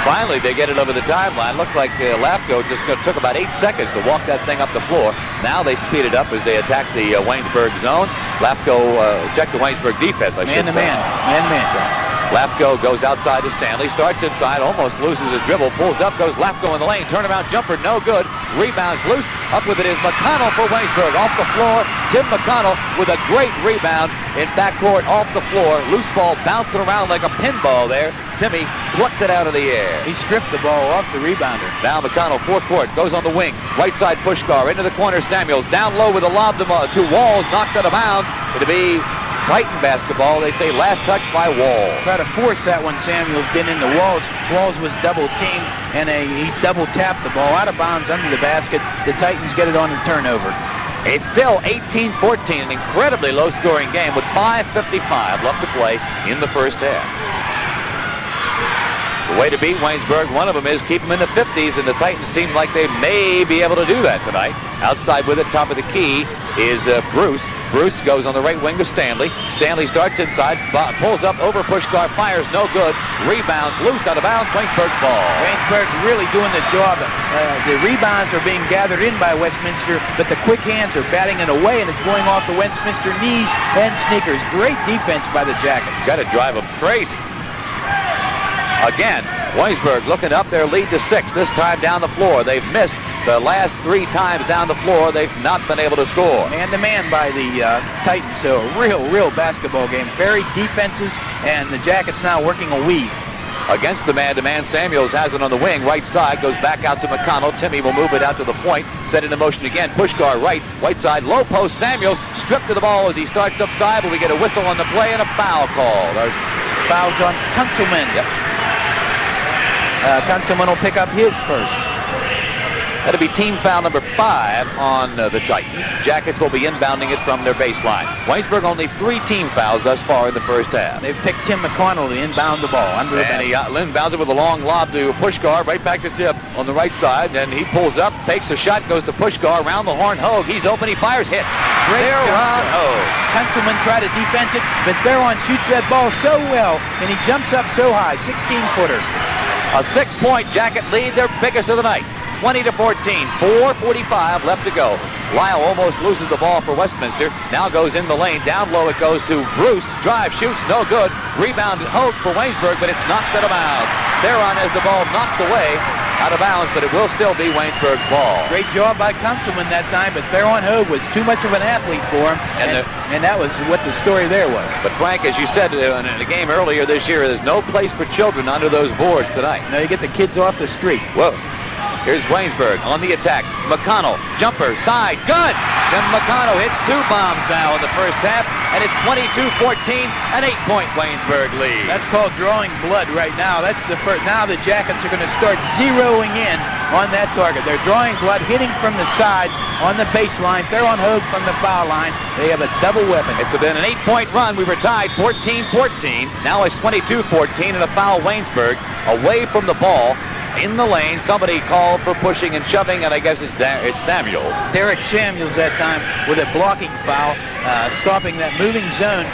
finally they get it over the timeline. Looked like Lafko just took about 8 seconds to walk that thing up the floor. Now they speed it up as they attack the Waynesburg zone. Lafko check the Waynesburg defense. Man-to-man. Man-to-man. Lafko goes outside to Stanley, starts inside, almost loses his dribble, pulls up, goes Lafko in the lane, turnaround jumper, no good, rebounds loose, up with it is McConnell for Waynesburg, off the floor, Tim McConnell with a great rebound in backcourt, off the floor, loose ball bouncing around like a pinball there, Timmy plucked it out of the air. He stripped the ball off the rebounder. Now McConnell, forecourt, goes on the wing, right side Puskar, into the corner Samuels, down low with a lob to Walls, knocked out of bounds, it'll be Titan basketball. They say last touch by Walls. Try to force that one. Samuels getting into Walls. Walls was double teamed, and he double tapped the ball out of bounds under the basket. The Titans get it on the turnover. It's still 18-14, an incredibly low-scoring game with 5:55 left to play in the first half. The way to beat Waynesburg, one of them is keep them in the 50s, and the Titans seem like they may be able to do that tonight. Outside with it, top of the key, is Bruce. Bruce goes on the right wing to Stanley. Stanley starts inside, pulls up over Puskar, fires no good, rebounds loose out of bounds, Waynesburg's ball. Waynesburg really doing the job. The rebounds are being gathered in by Westminster, but the quick hands are batting it away, and it's going off the Westminster knees and sneakers. Great defense by the Jackets. Got to drive them crazy. Again, Waynesburg looking up their lead to 6, this time down the floor. They've missed The last 3 times down the floor, they've not been able to score. Man-to-man by the Titans, so a real basketball game. Very defenses, and the Jackets now working a weave. Against the man-to-man, Samuels has it on the wing. Right side goes back out to McConnell. Timmy will move it out to the point. Set into motion again. Puskar right. White side, low post. Samuels stripped to the ball as he starts upside, but we get a whistle on the play and a foul call. Fouls on Kunzelman. Yep. Kunzelman will pick up his first. That'll be team foul number 5 on the Titans. Jackets will be inbounding it from their baseline. Waynesburg only 3 team fouls thus far in the first half. They've picked Tim McConnell to inbound the ball. Under the and he inbounds it with a long lob to Puskar, right back to Tip on the right side. And he pulls up, takes a shot, goes to Puskar, around the horn. Hogue, he's open, he fires, hits. Great Theron Hogue. Kunzelman tried to defense it, but Theron shoots that ball so well, and he jumps up so high, 16-footer. A 6-point Jacket lead, their biggest of the night. 20-14, 4:45 left to go. Lyle almost loses the ball for Westminster. Now goes in the lane. Down low it goes to Bruce. Drive, shoots, no good. Rebound Hogue for Waynesburg, but it's knocked out of bounds. Theron has the ball knocked away out of bounds, but it will still be Waynesburg's ball. Great job by Kunzelman that time, but Theron Hogue was too much of an athlete for him, and that was what the story there was. But Frank, as you said in a game earlier this year, there's no place for children under those boards tonight. No, you get the kids off the street. Whoa. Here's Waynesburg on the attack. McConnell, jumper, side, good! Tim McConnell hits 2 bombs now in the first half, and it's 22-14, an 8-point Waynesburg lead. That's called drawing blood right now. That's the first. Now the Jackets are going to start zeroing in on that target. They're drawing blood, hitting from the sides on the baseline. They're on Hogue from the foul line. They have a double weapon. It's been an 8-point run. We were tied 14-14. Now it's 22-14 and a foul Waynesburg away from the ball. In the lane, somebody called for pushing and shoving, and I guess it's Samuel. Derek Samuels that time with a blocking foul, stopping that moving zone,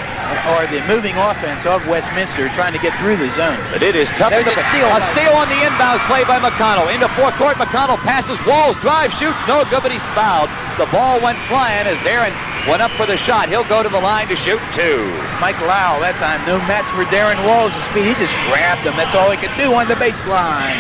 or the moving offense of Westminster trying to get through the zone. But it is tough. There's a steal. A steal on the inbounds play by McConnell. Into forecourt, McConnell passes walls, drive, shoots, no good, but he's fouled. The ball went flying as Darren went up for the shot. He'll go to the line to shoot 2. Mike Lowell that time, no match for Darren Walls' speed. He just grabbed him. That's all he could do on the baseline.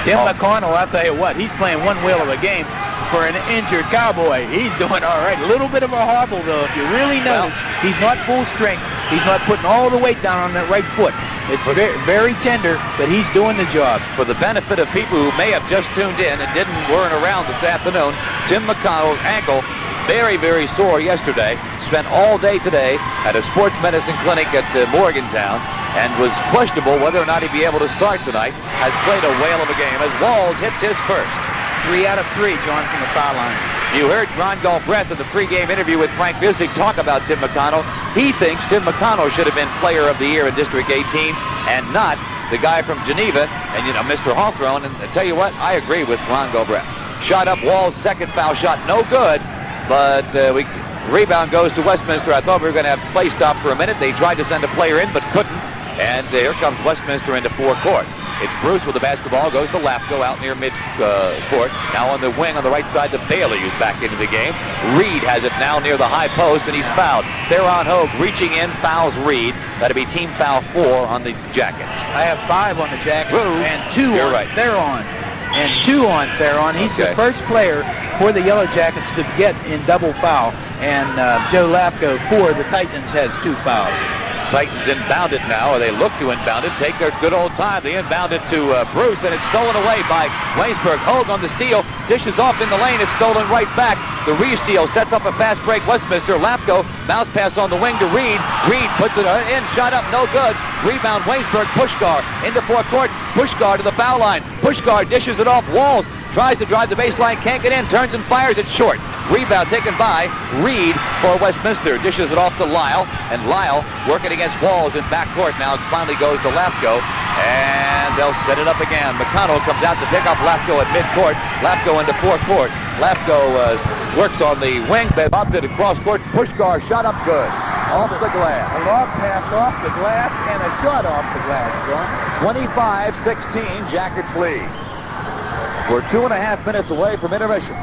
Tim McConnell, I'll tell you what, he's playing one whale of a game for an injured Cowboy. He's doing all right. A little bit of a hobble, though. If you really notice, he's not full strength. He's not putting all the weight down on that right foot. It's very, very tender, but he's doing the job. For the benefit of people who may have just tuned in and weren't around this afternoon, Tim McConnell's ankle, very, very sore yesterday. Spent all day today at a sports medicine clinic at Morgantown, and was questionable whether or not he'd be able to start tonight. Has played a whale of a game as Walls hits his first. 3 out of 3, John, from the foul line. You heard Ron Galbraith in the pregame interview with Frank Visick talk about Tim McConnell. He thinks Tim McConnell should have been Player of the Year in District 18 and not the guy from Geneva and, Mr. Hawthorne. And I tell you what, I agree with Ron Galbraith. Shot up Walls' second foul shot, no good, but rebound goes to Westminster. I thought we were going to have play stop for a minute. They tried to send a player in, but couldn't. And here comes Westminster into forecourt. It's Bruce with the basketball, goes to Lafko out near mid-court. Now on the wing on the right side to Bailey, who's back into the game. Reed has it now near the high post, and he's fouled. Theron Hogue reaching in, fouls Reed. That'll be team foul 4 on the Jackets. I have 5 on the Jackets, and 2 You're on right. Theron. And 2 on Theron. He's the first player for the Yellow Jackets to get in double foul. And Joe Lafko for the Titans has 2 fouls. Titans inbound it now, or they look to inbound it. Take their good old time. They inbound it to Bruce, and it's stolen away by Waynesburg. Hogue on the steal, dishes off in the lane. It's stolen right back. The re-steal sets up a fast break. Westminster, Lafko, bounce pass on the wing to Reed. Reed puts it in, shot up, no good. Rebound, Waynesburg, Puskar into forecourt. Puskar to the foul line. Puskar dishes it off. Walls tries to drive the baseline, can't get in, turns and fires it short. Rebound taken by Reed for Westminster. Dishes it off to Lyle, and Lyle working against Walls in backcourt. Now it finally goes to Lafko, and they'll set it up again. McConnell comes out to pick up Lafko at midcourt. Lafko into forecourt. Lafko works on the wing. They bopped it across court. Puskar shot up good. Off the glass. A long pass off the glass and a shot off the glass, John. 25-16, Jackets lead. We're 2.5 minutes away from intermission.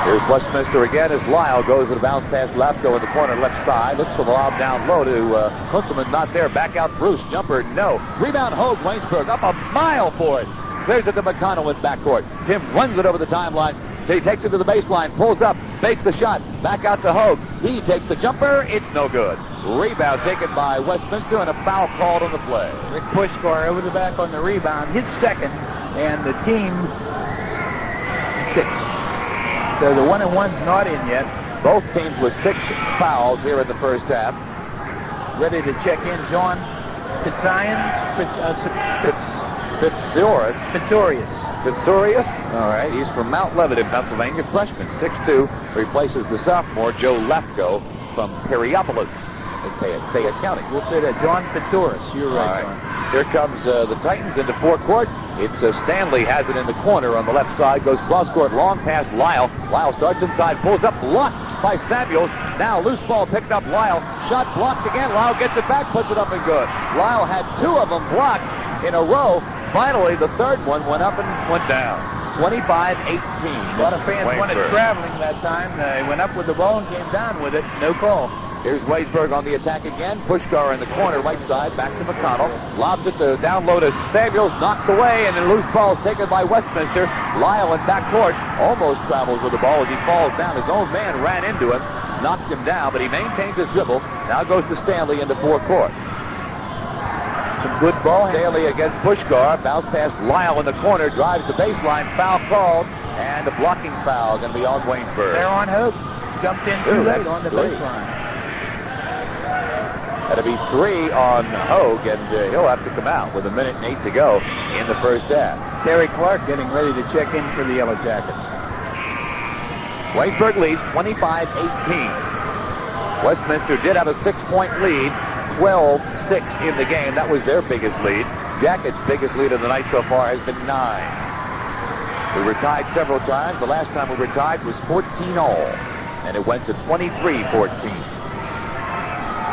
Here's Westminster again as Lyle goes to the bounce pass Lafko in the corner left side. Looks for the lob down low to Kunzelman. Not there. Back out Bruce. Jumper, no. Rebound Hogue. Waynesburg up a mile for it. Clears it to McConnell in backcourt. Tim runs it over the timeline. He takes it to the baseline. Pulls up. Fakes the shot. Back out to Hogue. He takes the jumper. It's no good. Rebound taken by Westminster and a foul called on the play. Rick Puskar over the back on the rebound. His second, and the team 6. So the 1-and-1's not in yet. Both teams with 6 fouls here in the first half. Ready to check in, John Fitzorius. All right, he's from Mount Lebanon, Pennsylvania, freshman, 6'2", replaces the sophomore Joe Lafko from Perryopolis in Fayette County. We'll say that, John Fitzorius. You're right, John. Here comes the Titans into forecourt. It's Stanley has it in the corner on the left side. Goes cross court, long pass Lyle. Lyle starts inside, pulls up, blocked by Samuels. Now loose ball picked up Lyle. Shot blocked again. Lyle gets it back, puts it up and good. Lyle had 2 of them blocked in a row. Finally, the third one went up and went down. 25-18. A lot of fans wanted traveling that time. They went up with the ball and came down with it. No call. Here's Waynesburg on the attack again. Puskar in the corner, right side, back to McConnell. Lobs it to down low to Samuels, knocked away, and then loose ball is taken by Westminster. Lyle in backcourt almost travels with the ball as he falls down. His own man ran into him, knocked him down, but he maintains his dribble. Now goes to Stanley into forecourt. Some good ball. Stanley against Puskar. Bounce past Lyle in the corner, drives the baseline, foul called, and a blocking foul going to be on Waynesburg. They're on Hogue. Jumped in too late on the baseline. That'll be 3 on Hogue, and he'll have to come out with 1:08 to go in the first half. Terry Clark getting ready to check in for the Yellow Jackets. Waynesburg leads 25-18. Westminster did have a 6-point lead, 12-6 in the game. That was their biggest lead. Jackets' biggest lead of the night so far has been 9. We were tied several times. The last time we were tied was 14 all, and it went to 23-14.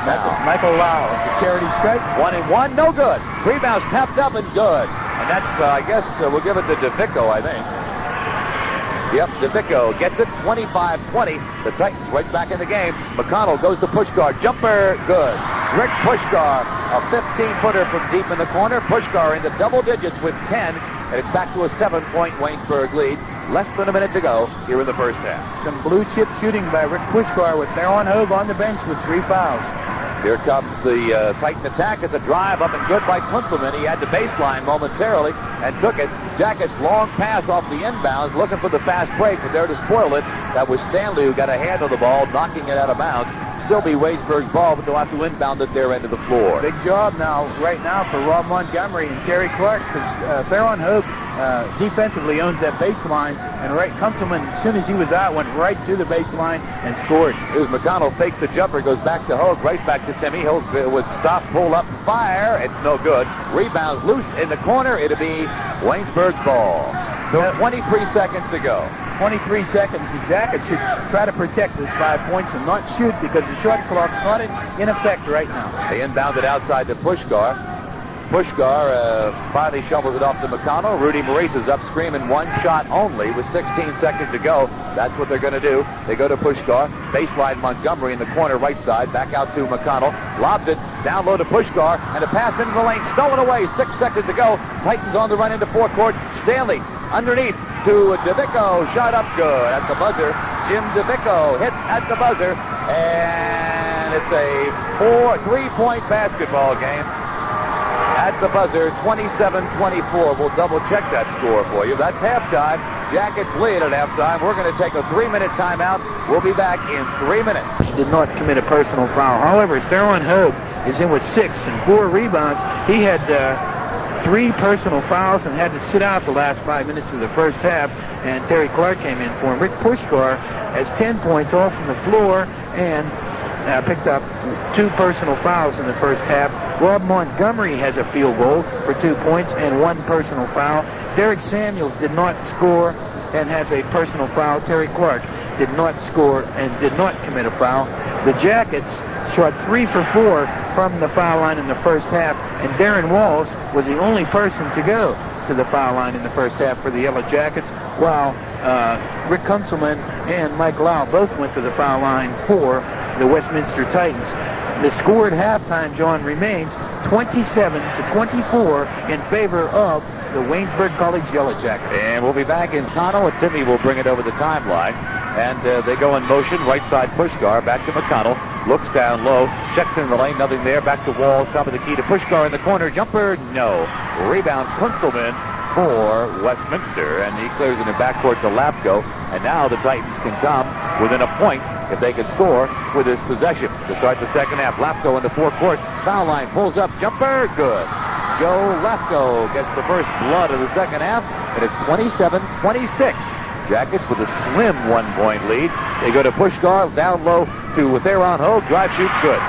Michael Lau, the charity strike. 1-and-1, no good. Rebounds tapped up and good. And that's, I guess, we'll give it to DeVicco, I think. Yep, DeVicco gets it, 25-20. The Titans right back in the game. McConnell goes to Puskar. Jumper, good. Rick Puskar, a 15-footer from deep in the corner. Puskar into double digits with 10. And it's back to a 7-point Waynesburg lead. Less than a minute to go here in the first half. Some blue chip shooting by Rick Puskar with Theron Hogue on the bench with 3 fouls. Here comes the Titan attack. It's a drive up and good by Kunzelman. He had the baseline momentarily and took it. Jackets long pass off the inbounds, looking for the fast break, but there to spoil it. That was Stanley who got a hand on the ball, knocking it out of bounds. Still be Waynesburg's ball, but they'll have to inbound at their end of the floor. Big job right now for Rob Montgomery and Terry Clark, because Theron Hogue defensively owns that baseline, and Kunzelman, as soon as he was out, went right to the baseline and scored. Here's McConnell, fakes the jumper, goes back to Hogue, right back to Timmy. Hogue would stop, pull up, fire. It's no good. Rebounds loose in the corner. It'll be Waynesburg's ball. So 23 seconds to go. 23 seconds. The Jackets should try to protect this 5 points and not shoot, because the shot clock's not in effect right now. They inbound it outside to Puskar. Puskar finally shovels it off to McConnell. Rudy Maurice is up screaming, 1 shot only with 16 seconds to go. That's what they're going to do. They go to Puskar. Baseline Montgomery in the corner right side. Back out to McConnell. Lobs it down low to Puskar. And a pass into the lane. Stolen away. 6 seconds to go. Titans on the run into forecourt. Stanley underneath to DeVicco. Shot up good at the buzzer. Jim DeVicco hits at the buzzer. And it's a 3-point basketball game. At the buzzer, 27-24. We'll double-check that score for you. That's halftime. Jackets lead at halftime. We're going to take a 3-minute timeout. We'll be back in 3 minutes. He did not commit a personal foul. However, Theron Hogue is in with 6 and 4 rebounds. He had 3 personal fouls and had to sit out the last 5 minutes of the first half, and Terry Clark came in for him. Rick Puskar has 10 points off from the floor and picked up 2 personal fouls in the first half. Rob Montgomery has a field goal for 2 points and 1 personal foul. Derek Samuels did not score and has a personal foul. Terry Clark did not score and did not commit a foul. The Jackets shot 3 for 4 from the foul line in the first half, and Darren Walls was the only person to go to the foul line in the first half for the Yellow Jackets, while Rick Kunzelman and Mike Lau both went to the foul line for the Westminster Titans. The score at halftime, John, remains 27-24 in favor of the Waynesburg College Yellow Jackets. And we'll be back in McConnell, and Timmy will bring it over the timeline. And they go in motion, right side Puskar, back to McConnell, looks down low, checks in the lane, nothing there, back to Walls, top of the key to Puskar in the corner, jumper, no. Rebound, Kunzelman for Westminster, and he clears in the backcourt to Lapko, and now the Titans can come within a point if they can score with this possession. To start the second half, Lapko in the forecourt, foul line, pulls up, jumper, good. Joe Lapko gets the first blood of the second half, and it's 27-26. Jackets with a slim 1-point lead. They go to Puskar, down low to Theron Hogue, drive, shoots, good.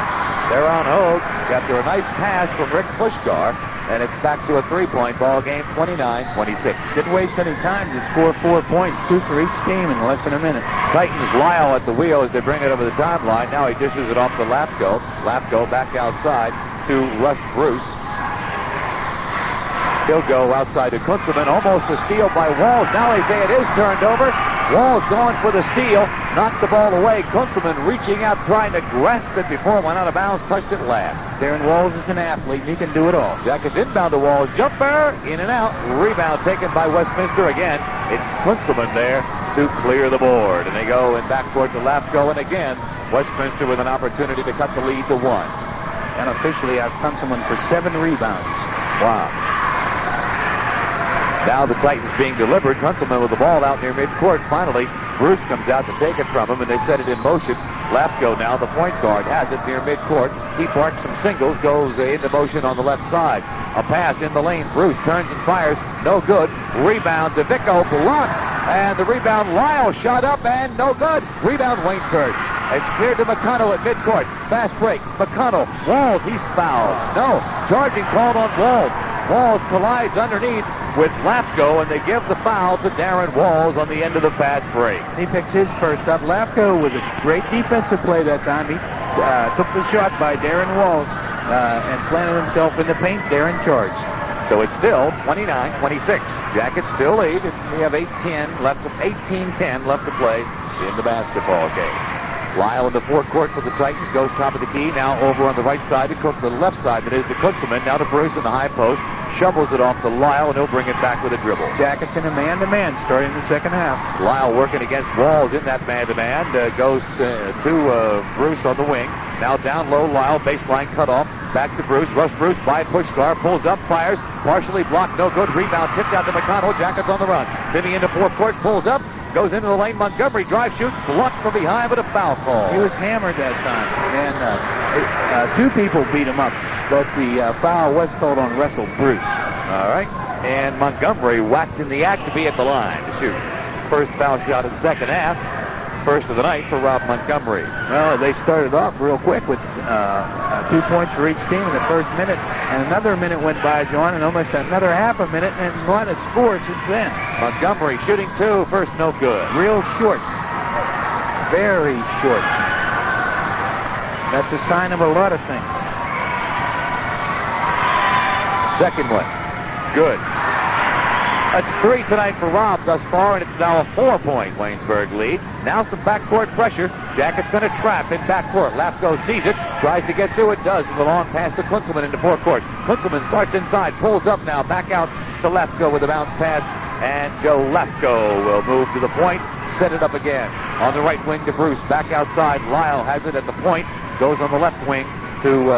Theron Hogue after a nice pass from Rick Puskar, and it's back to a 3-point ball game, 29-26. Didn't waste any time to score 4 points, 2 for each team in less than a minute. Titans Lyle at the wheel as they bring it over the timeline. Now he dishes it off to Lapko. Lapko back outside to Russ Bruce. He'll go outside to Kunzelman, almost a steal by Walls. Now they say it is turned over. Walls going for the steal, knocked the ball away. Kunzelman reaching out, trying to grasp it before it went out of bounds, touched it last. Darren Walls is an athlete, and he can do it all. Jackets inbound to Walls, jumper, in and out. Rebound taken by Westminster again. It's Kunzelman there to clear the board. And they go in backcourt to Lapko, and again, Westminster with an opportunity to cut the lead to 1. And officially out Kunzelman for 7 rebounds. Wow. Now the Titans being delivered. Kunzelman with the ball out near midcourt. Finally, Bruce comes out to take it from him, and they set it in motion. Lapko now, the point guard, has it near midcourt. He barks some singles, goes into motion on the left side. A pass in the lane. Bruce turns and fires. No good. Rebound to Vicko, blocked. And the rebound, Lyle shot up and no good. Rebound, Waynesburg. It's cleared to McConnell at midcourt. Fast break. McConnell. Walls, he's fouled. No. Charging called on Walls. Walls collides underneath with Lapko, and they give the foul to Darren Walls on the end of the fast break. He picks his first up. Lapko with a great defensive play that time. He took the shot by Darren Walls and planted himself in the paint. Darren charged. So it's still 29-26. Jackets still lead, and we have 18-10 left to play in the basketball game. Lyle in the forecourt for the Titans, goes top of the key, now over on the right side to Cook to the left side. That is to Kunzelman, now to Bruce in the high post, shovels it off to Lyle, and he'll bring it back with a dribble. Jackets in a man-to-man starting the second half. Lyle working against Walls in that man-to-man, goes to Bruce on the wing. Now down low, Lyle, baseline cut off, back to Bruce. Russ Bruce by Puskar, pulls up, fires, partially blocked, no good. Rebound tipped out to McConnell, Jackets on the run. Timmy into forecourt, pulls up, goes into the lane. Montgomery drive, shoots, blocked from behind, but a foul call. He was hammered that time, and 2 people beat him up, but the foul was called on Russell Bruce. All right, and Montgomery whacked in the act to be at the line to shoot. First foul shot in the second half. First of the night for Rob Montgomery. Well, they started off real quick with 2 points for each team in the first minute, and another minute went by, John, and almost another half a minute, and not a score since then. Montgomery shooting 2, first no good. Real short. Very short. That's a sign of a lot of things. Second one, good. That's 3 tonight for Rob thus far, and it's now a 4-point Waynesburg lead. Now some backcourt pressure. Jackets going to trap in backcourt. Lapko sees it, tries to get through it, does, with a long pass to Kunzelman into forecourt. Kunzelman starts inside, pulls up now, back out to Lapko with a bounce pass, and Joe Lapko will move to the point, set it up again. On the right wing to Bruce, back outside. Lyle has it at the point, goes on the left wing to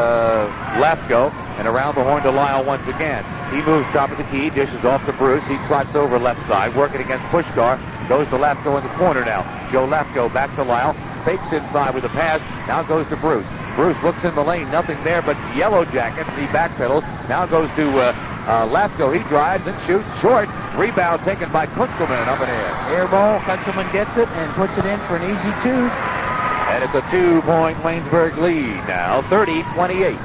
Lapko, and around the horn to Lyle once again. He moves top of the key, dishes off to Bruce. He trots over left side, working against Puskar. Goes to Lapko in the corner now. Joe Lapko back to Lyle. Fakes inside with a pass. Now goes to Bruce. Bruce looks in the lane. Nothing there but Yellow Jackets. He backpedals. Now goes to Lapko. He drives and shoots. Short. Rebound taken by Kunzelman up and in. Air ball. Kunzelman gets it and puts it in for an easy 2. And it's a 2-point Waynesburg lead now. 30-28.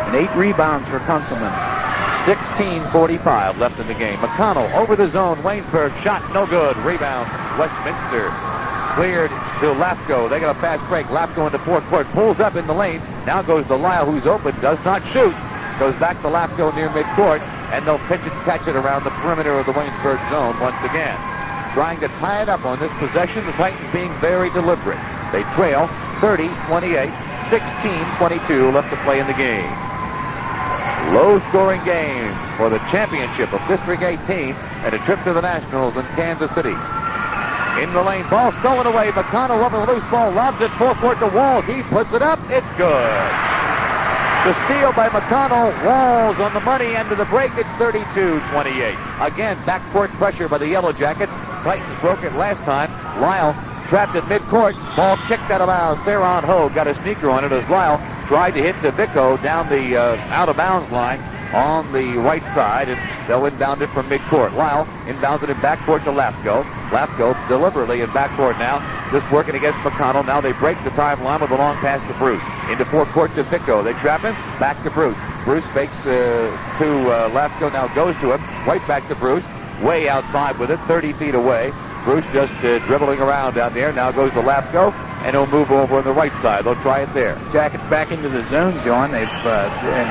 And 8 rebounds for Kunzelman. 16:45 left in the game. McConnell over the zone. Waynesburg shot no good. Rebound. Westminster cleared to Lapko. They got a fast break. Lapko into forecourt. Pulls up in the lane. Now goes to Lyle, who's open. Does not shoot. Goes back to Lapko near midcourt. And they'll pitch it, catch it around the perimeter of the Waynesburg zone once again. trying to tie it up on this possession. The Titans being very deliberate. They trail 30-28, 16-22 left to play in the game. Low-scoring game for the championship of District 18 and a trip to the Nationals in Kansas City. In the lane, ball stolen away. McConnell up with a loose ball, lobs it forecourt to Walls. He puts it up. It's good. The steal by McConnell. Walls on the money end of the break. It's 32-28. Again, backcourt pressure by the Yellow Jackets. Titans broke it last time. Lyle trapped at midcourt. Ball kicked out of bounds. Theron Hogue got a sneaker on it as Lyle tried to hit DeVicco down the out-of-bounds line on the right side, and they'll inbound it from midcourt. Lyle inbounds it in backcourt to Lafko. Lafko deliberately in backcourt now, just working against McConnell. Now they break the timeline with a long pass to Bruce. Into forecourt to DeVicco. They trap him. Back to Bruce. Bruce fakes to Lafko. Now goes to him. Right back to Bruce. Way outside with it, 30 feet away. Bruce just dribbling around down there. Now goes to Lafko, and he'll move over on the right side. They'll try it there. Jackets back into the zone, John. And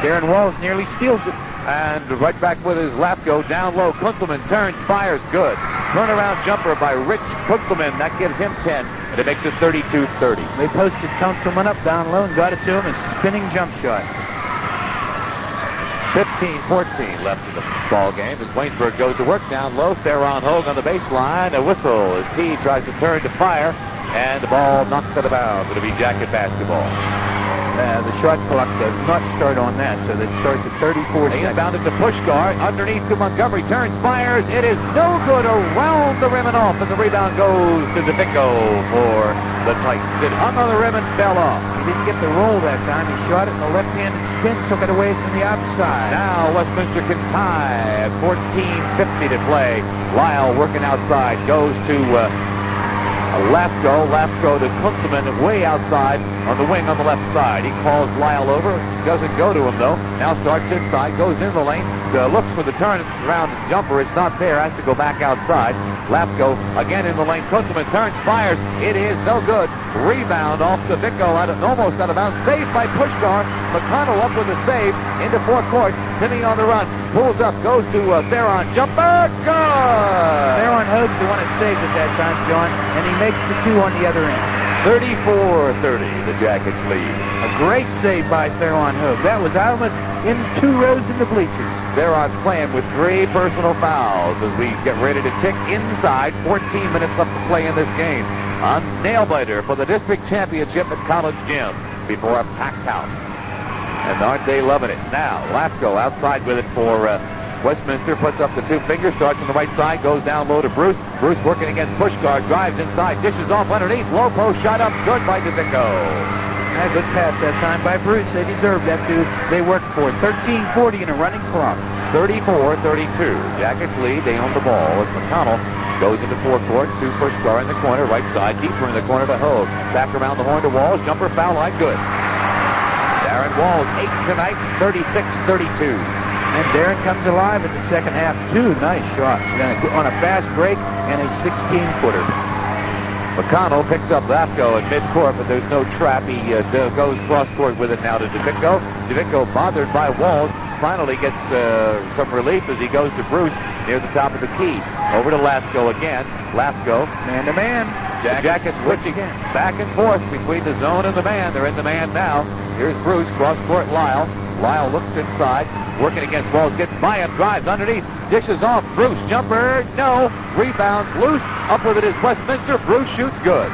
Darren Walls nearly steals it. And right back with his Lafko down low. Kunzelman turns, fires, good. Turnaround jumper by Rich Kunzelman. That gives him 10, and it makes it 32-30. They posted Kunzelman up down low and got it to him. A spinning jump shot. 15-14 left in the ball game as Waynesburg goes to work down low. Theron Hogue on the baseline. A whistle as T tries to turn to fire, and the ball knocked out of bounds. It'll be Jacket basketball. The shot clock does not start on that, so that starts at 34 They seconds. inbound it to Puskar. Underneath to Montgomery. Turns, fires. It is no good. Around the rim and off, and the rebound goes to DeVicco for the Titans. It hung on the rim and fell off. He didn't get the roll that time. He shot it in the left-handed spin, took it away from the outside. Now Westminster can tie at 14:50 to play. Lyle working outside. Goes to Lafko to Kunzelman way outside on the wing on the left side. He calls Lyle over. Doesn't go to him, though. Now starts inside. Goes in the lane. Looks for the turn around jumper. It's not there. Has to go back outside. Lafko again in the lane. Kunzelman turns, fires. It is no good. Rebound off to DeVicco. Almost out of bounds. Saved by Puskar. McConnell up with a save into forecourt. Timmy on the run. Pulls up. Goes to Theron. Jumper. Good. Theron Hogue's the one that saved at that time, John, and he makes the two on the other end. 34-30, the Jackets lead. A great save by Theron Hogue. That was almost in 2 rows in the bleachers. Theron playing with 3 personal fouls as we get ready to tick inside. 14 minutes left to play in this game. A nail-biter for the district championship at College Gym before a packed house. And aren't they loving it? Now, Lafko outside with it for Westminster, puts up the 2 fingers, starts on the right side, goes down low to Bruce. Bruce working against Puskar, drives inside, dishes off underneath, low post shot up, good by DeVicco. A good pass that time by Bruce. They deserved that too. They worked for it. 13-40 in a running clock. 34-32. Jackets lead. They own the ball as McConnell goes into forecourt to Puskar in the corner, right side, deeper in the corner to Hogue. Back around the horn to Walls, jumper foul line, good. Darren Walls, 8 tonight, 36-32. And Darren comes alive in the second half. 2 nice shots on a fast break and a 16-footer. McConnell picks up Lafko at midcourt, but there's no trap. He goes cross-court with it now to DeVicco. DeVicco, bothered by Walls, finally gets some relief as he goes to Bruce near the top of the key. Over to Lafko again. Lafko, man-to-man. Jackets switching back and forth between the zone and the man. They're in the man now. Here's Bruce, cross-court Lyle. Lyle looks inside, working against Walls, gets by him, drives underneath, dishes off. Bruce, jumper, no. Rebounds, loose. Up with it is Westminster. Bruce shoots good.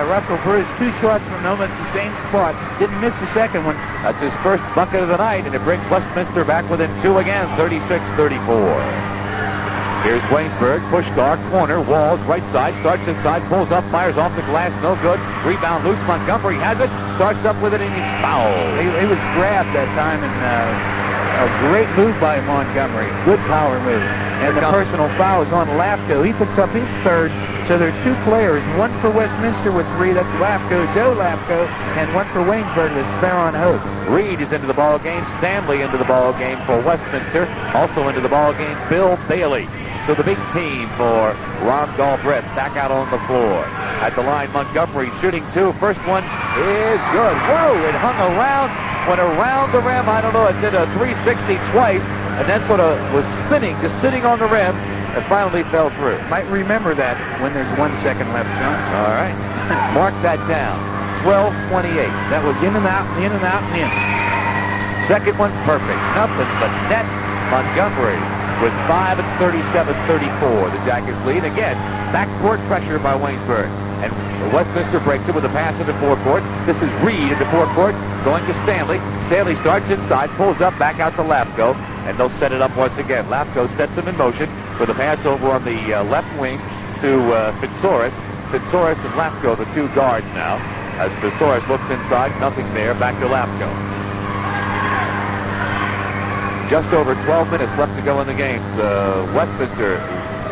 Russell Bruce, 2 shots from almost the same spot. Didn't miss the second one. That's his first bucket of the night, and it brings Westminster back within 2 again, 36-34. Here's Waynesburg, Puskar, corner, Walls, right side, starts inside, pulls up, fires off the glass, no good. Rebound loose, Montgomery has it, starts up with it, and he's fouled. He was grabbed that time, and a great move by Montgomery. Good power move. And the personal foul is on Lafko. He picks up his 3rd. So there's 2 players, one for Westminster with 3, that's Lafko, Joe Lafko, and one for Waynesburg, that's Theron Hogue. Reed is into the ball game, Stanley into the ball game for Westminster, also into the ball game, Bill Bailey. So the big team for Ron Galbraith back out on the floor. At the line, Montgomery shooting 2. First one is good. Whoa, it hung around, went around the rim. I don't know, it did a 360 twice, and then sort of was spinning, just sitting on the rim. and finally fell through. Might remember that when there's 1 second left, John. All right. Mark that down. 12:28. That was in and out, and in and out, and in. Second one, perfect. Nothing but net. Montgomery with 5. It's 37-34. The Jackets lead. Again, backcourt pressure by Waynesburg. And Westminster breaks it with a pass into forecourt. This is Reed into forecourt, going to Stanley. Stanley starts inside, pulls up, back out to Lapko, and they'll set it up once again. Lapko sets him in motion with a pass over on the left wing to Fitzoris. Fitzoris and Lapko, the two guards now. As Fitzoris looks inside, nothing there, back to Lapko. Just over 12 minutes left to go in the game. Westminster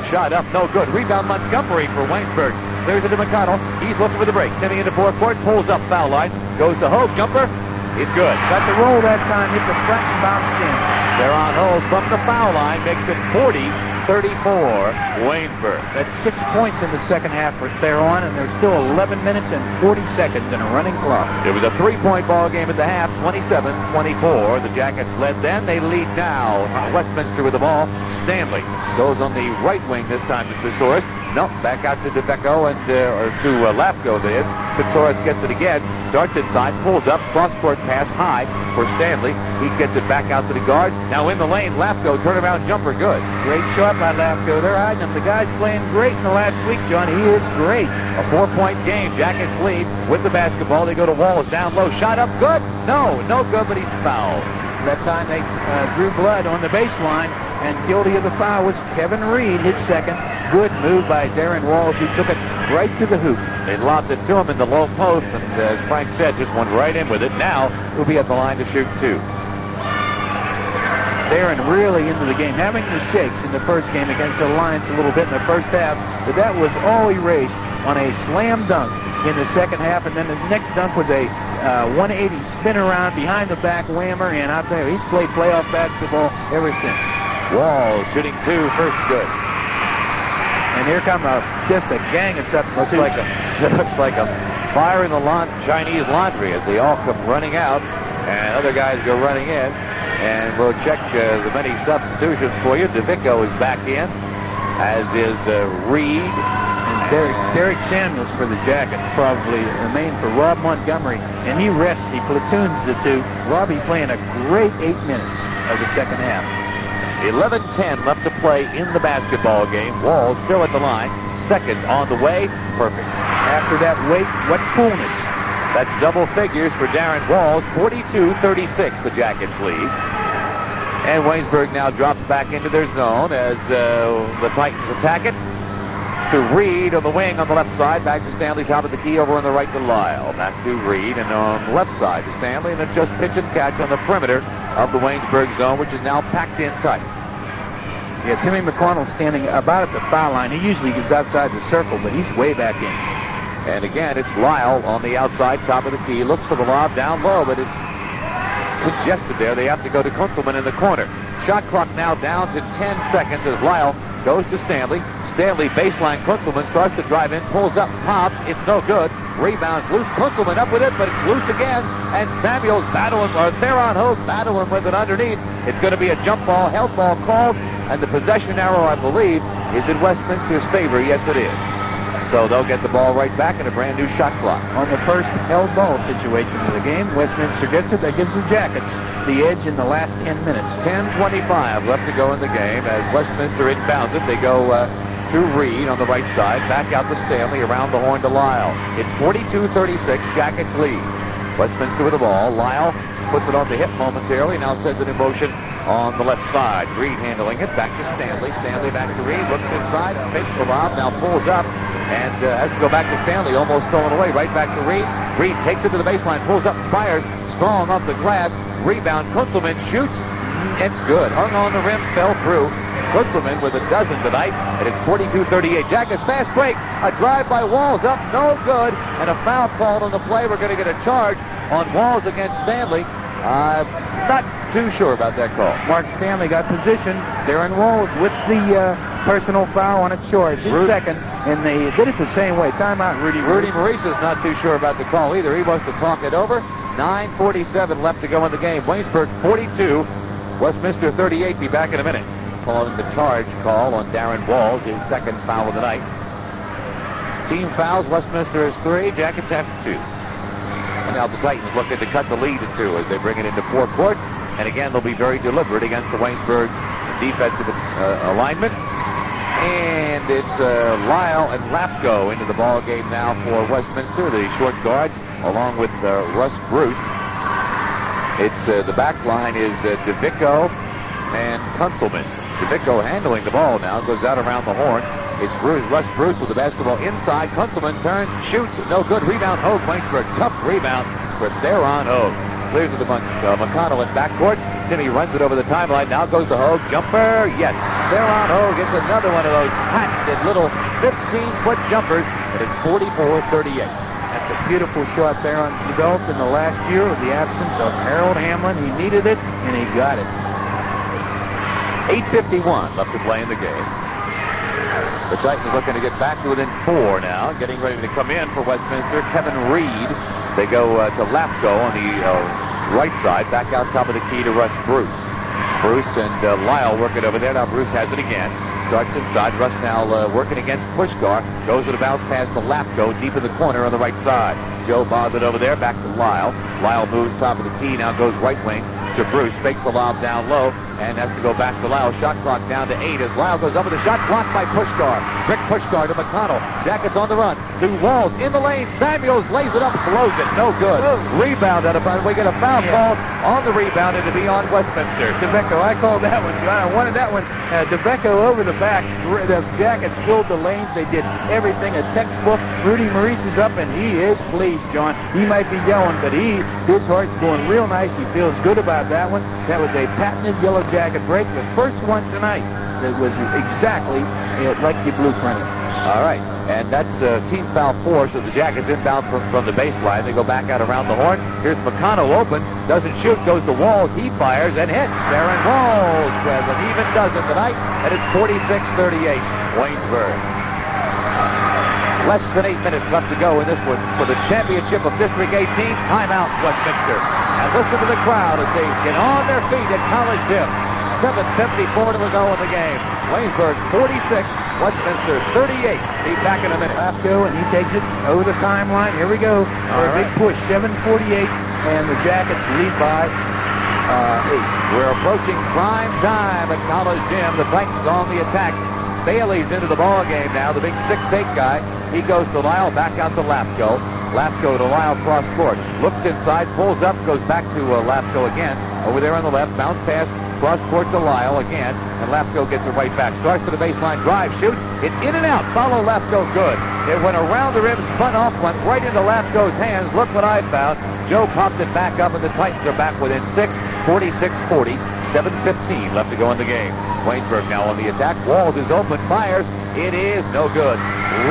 shot up, no good. Rebound Montgomery for Waynesburg. Clears it to McConnell. He's looking for the break. Timmy into forecourt, pulls up foul line, goes to Hogue, jumper. He's good. Got the roll that time, hit the front and bounced in. They're on Hogue from the foul line, makes it 40-34 Waynesburg. That's 6 points in the second half for Theron, and there's still 11 minutes and 40 seconds in a running clock. It was a 3-point ball game at the half, 27-24. The Jackets led then. They lead now. Westminster with the ball. Stanley goes on the right wing this time to Fitzoris. No, back out to DeVecco and or to Lapko there. Fitzoris gets it again. Starts inside, pulls up, cross-court pass high for Stanley. He gets it back out to the guard. Now in the lane, Lapko, turnaround jumper, good. Great shot by Lapko. They're hiding him. The guy's playing great in the last week, John. He is great. A 4-point game. Jackets lead with the basketball. They go to Walls, down low. Shot up, good. No good, but he's fouled. That time they drew blood on the baseline, and guilty of the foul was Kevin Reed, his second. Good move by Darren Walls, who took it right to the hoop. They lobbed it to him in the low post, and as Frank said, just went right in with it. Now he'll be at the line to shoot 2. Darren really into the game, having the shakes in the first game against the Alliance a little bit in the first half, but that was all erased on a slam dunk in the second half, and then his next dunk was a 180 spin around behind the back whammer, and out there he's played playoff basketball ever since. Walls shooting 2, first good. And here come just a gang of substitutes. Looks like a fire in the Chinese laundry as they all come running out, and other guys go running in. And we'll check the many substitutions for you. DeVicco is back in, as is Reed. And Derek Samuels for the Jackets, probably the main for Rob Montgomery. And he rests, he platoons the two. Robbie playing a great 8 minutes of the second half. 11:10 left to play in the basketball game. Walls still at the line. Second on the way. Perfect. After that weight, what coolness. That's double figures for Darren Walls. 42-36 the Jackets lead. And Waynesburg now drops back into their zone as the Titans attack it. To Reed on the wing on the left side. Back to Stanley, top of the key, over on the right to Lyle. Back to Reed, and on the left side to Stanley, and it's just pitch and catch on the perimeter of the Waynesburg zone, which is now packed in tight. Yeah, Timmy McConnell standing about at the foul line. He usually gets outside the circle, but he's way back in. And again, it's Lyle on the outside, top of the key. Looks for the lob down low, but it's congested there. They have to go to Kunzelman in the corner. Shot clock now down to 10 seconds as Lyle goes to Stanley. Stanley baseline. Kunzelman starts to drive in, pulls up, pops. It's no good. Rebounds loose. Kunzelman up with it, but it's loose again. And Samuels battling, or Theron Hogue battling with it underneath. It's going to be a jump ball, held ball called, and the possession arrow, I believe, is in Westminster's favor. Yes, it is. So they'll get the ball right back in a brand new shot clock. On the first held ball situation of the game, Westminster gets it. That gives the Jackets the edge in the last 10 minutes. 10:25 left to go in the game as Westminster inbounds it. They go to Reed on the right side. Back out to Stanley, around the horn to Lyle. It's 42-36, Jackets lead. Westminster with the ball. Lyle puts it on the hip momentarily, now sends it in motion on the left side. Reed handling it, back to Stanley. Stanley back to Reed, looks inside, fakes the lob, now pulls up, and has to go back to Stanley, almost thrown away, right back to Reed. Reed takes it to the baseline, pulls up, fires, strong off the glass, rebound, Kunzelman shoots, it's good, hung on the rim, fell through. Kunzelman with a dozen tonight, and it's 42-38. Jackets fast break, a drive by Walls up, no good, and a foul called on the play. We're going to get a charge on Walls against Stanley. I'm not too sure about that call. Mark Stanley got position. Darren Walls with the personal foul on a charge. His second, and they did it the same way. Timeout, Rudy Maurice's not too sure about the call either. He wants to talk it over. 9:47 left to go in the game. Waynesburg 42, Westminster 38. Be back in a minute. calling the charge call on Darren Walls, his second foul of the night. Team fouls, Westminster has 3, Jackets have 2. And now the Titans looking to cut the lead to 2 as they bring it into forecourt. And again, they'll be very deliberate against the Waynesburg defensive alignment. And it's Lyle and Lapko into the ball game now for Westminster, the short guards, along with Russ Bruce. It's the back line is DeVicco and Kunzelman. DeVicco handling the ball now, goes out around the horn. It's Russ Bruce with the basketball inside. Kunzelman turns, shoots, no good. Rebound, Hogue. Waynesburg, tough rebound for Theron Hogue. Clears to the McConnell in backcourt. Timmy runs it over the timeline. Now goes to Hogue. Jumper, yes. Theron Hogue gets another one of those patented little 15-foot jumpers, and it's 44-38. That's a beautiful shot Theron's developed in the last year with the absence of Harold Hamlin. He needed it, and he got it. 8:51 left to play in the game. The Titans looking to get back to within 4 now. Getting ready to come in for Westminster. Kevin Reed. They go to Lapko on the right side. Back out top of the key to Russ Bruce. Bruce and Lyle working over there. Now Bruce has it again. Starts inside. Russ now working against Puskar. Goes with a bounce pass to Lapko deep in the corner on the right side. Joe bothered over there. Back to Lyle. Lyle moves top of the key. Now goes right wing to Bruce. Fakes the lob down low and has to go back to Lyle. Shot clock down to 8 as Lyle goes up with a shot blocked by Puskar. Rick Puskar to McConnell. Jackets on the run. Through Walls in the lane. Samuels lays it up, blows it. No good. Rebound out of bounds. We get a foul call on the rebound, and to be on Westminster. DeVecco, I called that one, John. I wanted that one. DeVecco over the back. The Jackets filled the lanes. They did everything. A textbook. Rudy Maurice is up, and he is pleased, John. He might be yelling, but his heart's going real nice. He feels good about that one. That was a patented Yellow Jacket break. The first one tonight that was exactly like you blueprinted. All right, and that's team foul 4, so the Jackets inbound from the baseline. They go back out around the horn. Here's McConnell open, doesn't shoot, goes to Walls. He fires and hits. Darren Walls has an even dozen tonight, and it's 46-38, Waynesburg. Less than 8 minutes left to go in this one for the championship of District 18. Timeout, Westminster. And listen to the crowd as they get on their feet at College Gym. 7:54 to go in the game. Waynesburg 46, Westminster 38. Be back in a minute. Lapko, and he takes it over the timeline. Here we go for a big push. 7:48, and the Jackets lead by 8. We're approaching prime time at College Gym. The Titans on the attack. Bailey's into the ball game now, the big 6'8 guy. He goes to Lyle, back out to Lapko. Lapko to Lyle cross court. Looks inside, pulls up, goes back to Lapko again. Over there on the left, bounce pass, cross court to Lyle again. And Lapko gets it right back. Starts to the baseline, drive, shoots. It's in and out. Follow Lapko, good. It went around the rim, spun off, went right into Lapko's hands. Look what I found. Joe popped it back up, and the Titans are back within 6. 46-40, 7:15 left to go in the game. Waynesburg now on the attack. Walls is open, fires. It is no good.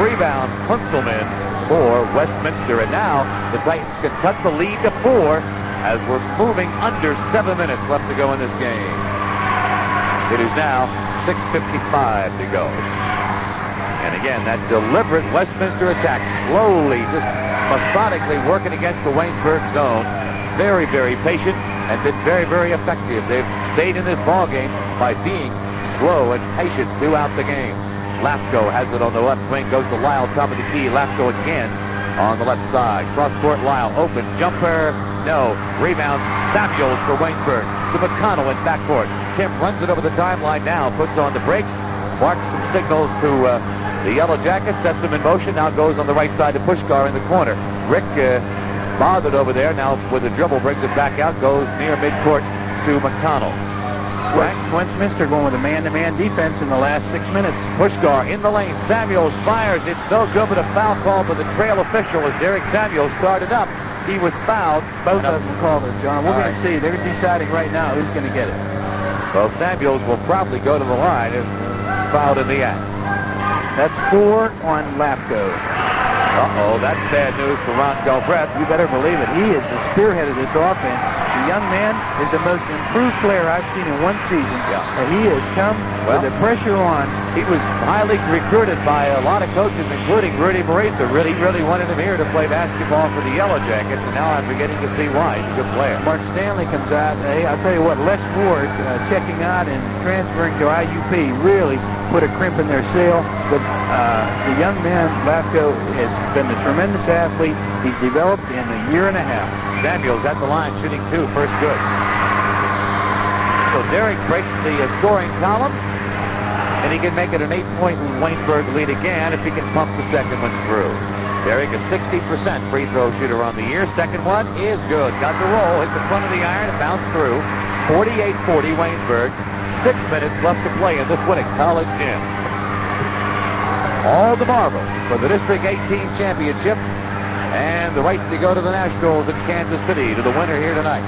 Rebound, Kunzelman for Westminster. And now the Titans can cut the lead to 4 as we're moving under 7 minutes left to go in this game. It is now 6:55 to go. And again, that deliberate Westminster attack, slowly, just methodically working against the Waynesburg zone. Very, very patient and been very, very effective. They've stayed in this ball game by being slow and patient throughout the game. Lapko has it on the left wing, goes to Lyle, top of the key. Lapko again on the left side. Cross court, Lyle, open, jumper, no. Rebound, Samuels for Waynesburg to McConnell in backcourt. Tim runs it over the timeline now, puts on the brakes, marks some signals to the Yellow Jackets, sets them in motion, now goes on the right side to Puskar in the corner. Rick bothered over there, now with a dribble, brings it back out, goes near midcourt to McConnell. Westminster going with a man-to-man defense in the last 6 minutes. Puskar in the lane. Samuels fires. It's no good, but a foul call by the trail official as Derek Samuels started up. He was fouled. Both of them called it, John. We're going to see. They're deciding right now who's going to get it. Well, Samuels will probably go to the line if fouled in the act. That's 4 on Lapko. Uh-oh, that's bad news for Ron Galbraith. You better believe it. He is the spearhead of this offense. The young man is the most improved player I've seen in one season. Yeah. He has come with the pressure on. He was highly recruited by a lot of coaches, including Rudy Marisa. Really wanted him here to play basketball for the Yellow Jackets, and now I'm beginning to see why. He's a good player. Mark Stanley comes out. Hey, I'll tell you what, Les Ward checking out and transferring to IUP really put a crimp in their sail. The young man, Lafko, has been a tremendous athlete. He's developed in a year and a half. Samuels at the line, shooting 2, first good. So Derek breaks the scoring column, and he can make it an 8-point Waynesburg lead again if he can pump the second one through. Derek, a 60% free throw shooter on the year. Second one is good. Got the roll, hit the front of the iron, and bounced through. 48-40 Waynesburg. 6 minutes left to play in this one at College Gym. All the marbles for the District 18 Championship and the right to go to the Nationals in Kansas City, to the winner here tonight.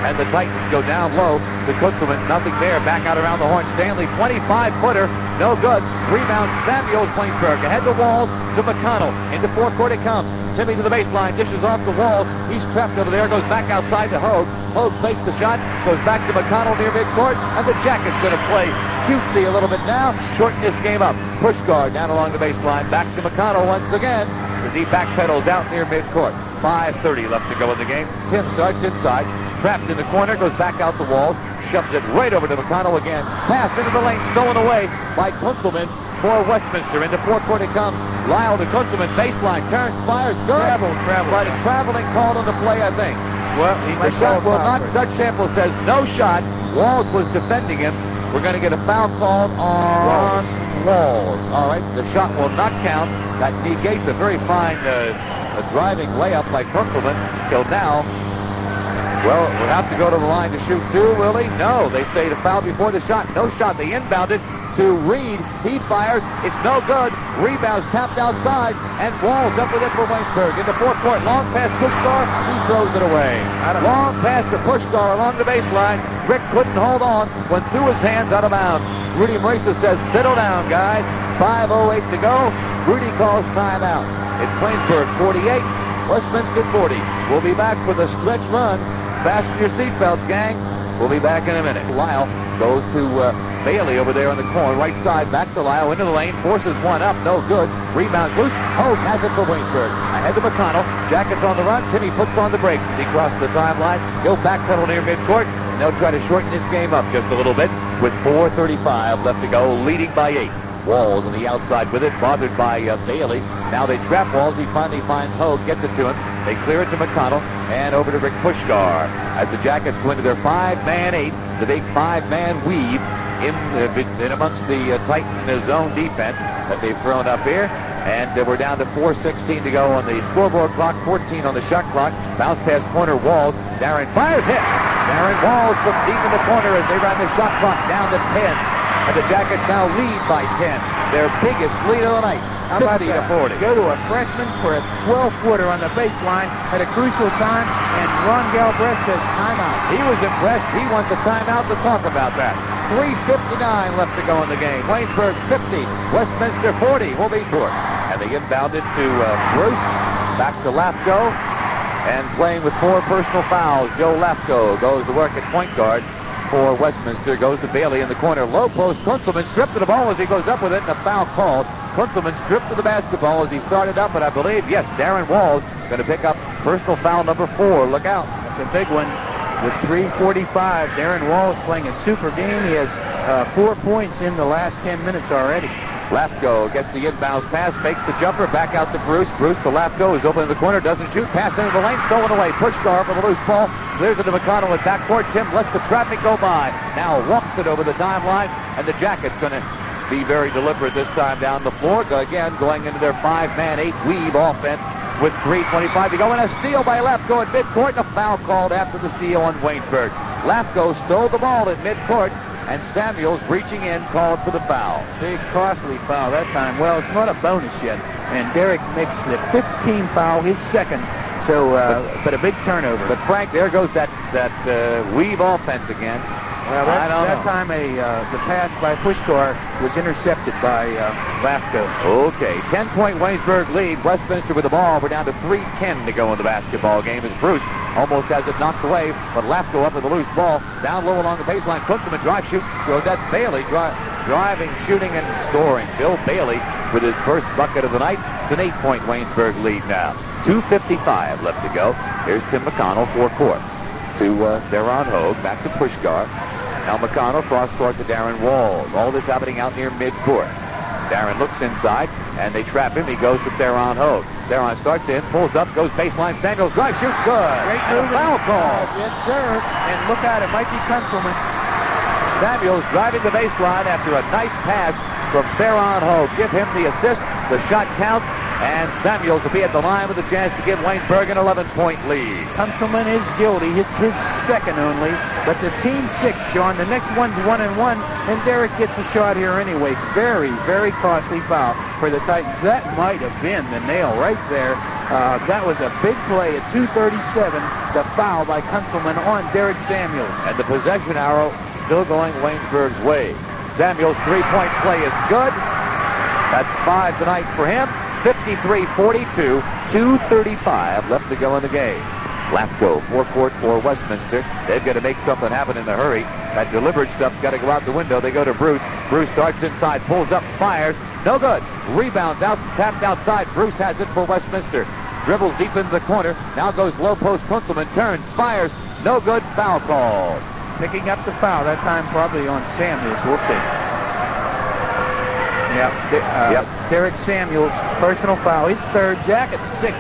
And the Titans go down low to Kunzelman. Nothing there. Back out around the horn. Stanley, 25-footer. No good. Rebound, Samuels, Waynesburg. Ahead the Walls to McConnell. Into forecourt it comes. Timmy to the baseline. Dishes off the Walls. He's trapped over there. Goes back outside to Hogue. Hogue fakes the shot. Goes back to McConnell near midcourt. And the Jackets going to play cutesy a little bit now. Shorten this game up. Puskar down along the baseline. Back to McConnell once again as he backpedals out near midcourt. 5:30 left to go in the game. Tim starts inside. Trapped in the corner, goes back out the Walls, shoves it right over to McConnell again. Pass into the lane, stolen away by Kunzelman for Westminster. Into forecourt it comes. Lyle to Kunzelman, baseline, turns, fires, good. Travel. But a traveling called on the play, I think. Well, The shot will not, Dutch Sample says no shot. Walls was defending him. We're going to get a foul called on Walls. All right, the shot will not count. That negates a very fine driving layup by Kunzelman. He'll now... Well, we'll have to go to the line to shoot 2, will he? No, they say to foul before the shot. No shot. They inbounded to Reed. He fires. It's no good. Rebounds tapped outside, and Walls up with it for Waynesburg. Into forecourt. Long pass Puskar. He throws it away. Long pass to Puskar along the baseline. Rick couldn't hold on. Went through his hands out of bounds. Rudy Marisa says, settle down, guys. 5:08 to go. Rudy calls timeout. It's Waynesburg 48, Westminster 40. We'll be back for the stretch run. Fasten your seatbelts, gang. We'll be back in a minute. Lyle goes to Bailey over there on the corner, right side, back to Lyle, into the lane, forces one up, no good. Rebounds loose. Hogue has it for Waynesburg. Ahead to McConnell. Jackets on the run. Timmy puts on the brakes as he crosses the timeline. He'll backpedal near midcourt, and they'll try to shorten this game up just a little bit with 4:35 left to go, leading by 8. Walls on the outside with it, bothered by Bailey. Now they trap Walls. He finally finds Hogue, gets it to him. They clear it to McConnell and over to Rick Puskar as the Jackets go into their 5-man 8, the big 5-man weave in amongst the Titan zone defense that they've thrown up here. And we're down to 4:16 to go on the scoreboard clock, 14 on the shot clock. Bounce pass corner, Walls. Darren fires, hit. Darren Walls from deep in the corner as they run the shot clock down to 10. And the Jackets now lead by 10. Their biggest lead of the night, 50 to 40. Go to a freshman for a 12-footer on the baseline at a crucial time, and Ron Galbraith says timeout. He was impressed. He wants a timeout to talk about that. 3:59 left to go in the game. Waynesburg 50, Westminster 40 will be short. And they inbounded to Bruce, back to Lafko, and playing with 4 personal fouls. Joe Lafko goes to work at point guard for Westminster. Goes to Bailey in the corner. Low post. Kunzelman stripped of the ball as he goes up with it, and a foul called. Kunzelman stripped of the basketball as he started up, but I believe, yes, Darren Walls going to pick up personal foul number 4. Look out. That's a big one. With 3:45, Darren Walls playing a super game. He has 4 points in the last 10 minutes already. Lafko gets the inbounds pass, fakes the jumper, back out to Bruce. Bruce to Lafko, who's open in the corner, doesn't shoot. Pass into the lane, stolen away. Puskar for the loose ball. Clears it to McConnell at backcourt. Tim lets the traffic go by. Now walks it over the timeline, and the Jackets going to be very deliberate this time down the floor. Again, going into their 5-man 8 weave offense with 3:25 to go. And a steal by Lafko at midcourt, and a foul called after the steal on Waynesburg. Lafko stole the ball at midcourt, and Samuels reaching in called for the foul. Big costly foul that time. Well, it's not a bonus yet. And Derek makes the 15 foul, his second. So, but a big turnover. But Frank, there goes that that weave offense again. Well, that time the pass by Puskar was intercepted by Lafko. Okay, 10-point Waynesburg lead. Westminster with the ball. We're down to 3:10 to go in the basketball game as Bruce almost has it knocked away, but Lafko up with the loose ball. Down low along the baseline. Kunzelman drive, shoot, throws that Bailey driving, shooting, and scoring. Bill Bailey with his first bucket of the night. It's an 8-point Waynesburg lead now. 2:55 left to go. Here's Tim McConnell, forecourt to Theron Hogue, back to Puskar. Now McConnell cross-court to Darren Walls. All this happening out near midcourt. Darren looks inside, and they trap him. He goes to Theron Hogue. Theron starts in, pulls up, goes baseline. Samuels drive, shoots, good. Great move. Foul call. Yes, sir. And look out, it might be Kunzelman. Samuels driving the baseline after a nice pass from Theron Hogue. Give him the assist. The shot counts, and Samuels will be at the line with a chance to give Waynesburg an 11-point lead. Kunzelman is guilty. It's his second only. But the team 6, John, the next one's 1-1, and Derek gets a shot here anyway. Very, very costly foul for the Titans. That might have been the nail right there. That was a big play at 2:37. The foul by Kunzelman on Derek Samuels. And the possession arrow still going Waynesburg's way. Samuels' three-point play is good. That's 5 tonight for him. 53-42, 2:35 left to go in the game. Lafko, forecourt for Westminster. They've got to make something happen in a hurry. That deliberate stuff's got to go out the window. They go to Bruce. Bruce starts inside, pulls up, fires. No good. Rebounds out, tapped outside. Bruce has it for Westminster. Dribbles deep into the corner. Now goes low post. Kunzelman turns, fires. No good. Foul call. Picking up the foul, that time probably on Samuels. We'll see. Yep. Derek Samuels, personal foul. His third, Jacket 6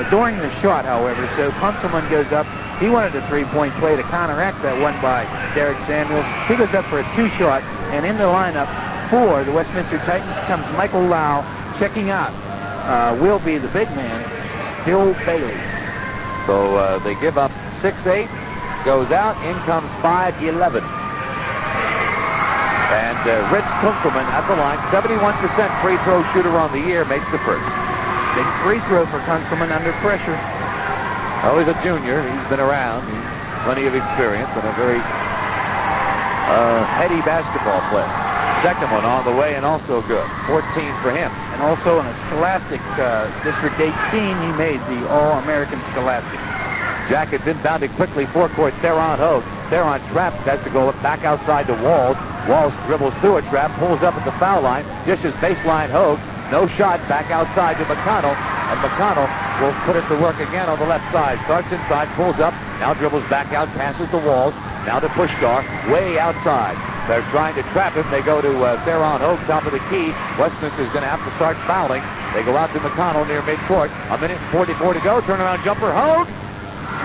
during the shot, however. So Kunzelman goes up. He wanted a three-point play to counteract that one by Derek Samuels. He goes up for a 2-shot, and in the lineup for the Westminster Titans comes Michael Lau. Checking out will be the big man, Bill Bailey. So they give up 6-8, goes out, in comes 5-11. And Rich Kunzelman at the line, 71% free throw shooter on the year, makes the first. Big free throw for Kunzelman under pressure. Oh, he's a junior. He's been around. Plenty of experience and a very heady basketball player. Second one on the way and also good. 14 for him. And also in a Scholastic District 18, he made the All-American Scholastic. Jackets inbounded quickly, forecourt, Theron Hogue. Theron trapped, has to go back outside to Walls. Walls dribbles through a trap, pulls up at the foul line, dishes baseline Hogue. No shot, back outside to McConnell. And McConnell will put it to work again on the left side. Starts inside, pulls up, now dribbles back out, passes the Walls. Now to Puskar, way outside. They're trying to trap him. They go to Theron Hogue, top of the key. Westminster's going to have to start fouling. They go out to McConnell near midcourt. 1:44 to go. Turnaround jumper. Hogue!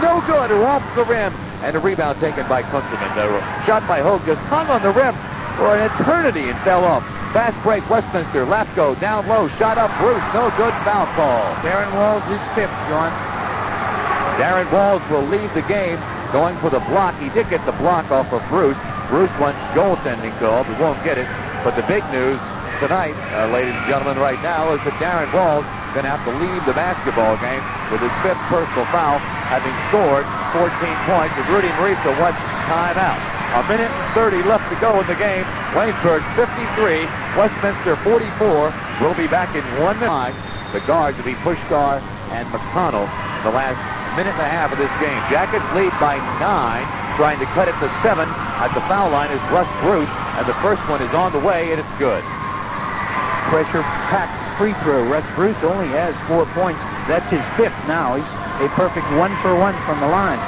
No good. Off the rim. And a rebound taken by Kunzelman. The shot by Hogue just hung on the rim for an eternity and fell off. Fast break, Westminster. Lafko down low. Shot up. Bruce. No good. Foul call. Darren Walls is 5th, John. Darren Walls will leave the game going for the block. He did get the block off of Bruce. Bruce wants goaltending call, but won't get it. But the big news tonight, ladies and gentlemen, right now, is that Darren Walls is going to have to leave the basketball game with his 5th personal foul, having scored 14 points. And Rudy Marisa wants timeout. 1:30 left to go in the game. Waynesburg 53, Westminster 44. We'll be back in 1 minute. The guards will be Puskar and McConnell in the last minute and a half of this game. Jackets lead by 9. Trying to cut it to 7 at the foul line is Russ Bruce, and the first one is on the way, and it's good. Pressure-packed free throw. Russ Bruce only has 4 points. That's his 5th now. He's a perfect 1-for-1 from the line.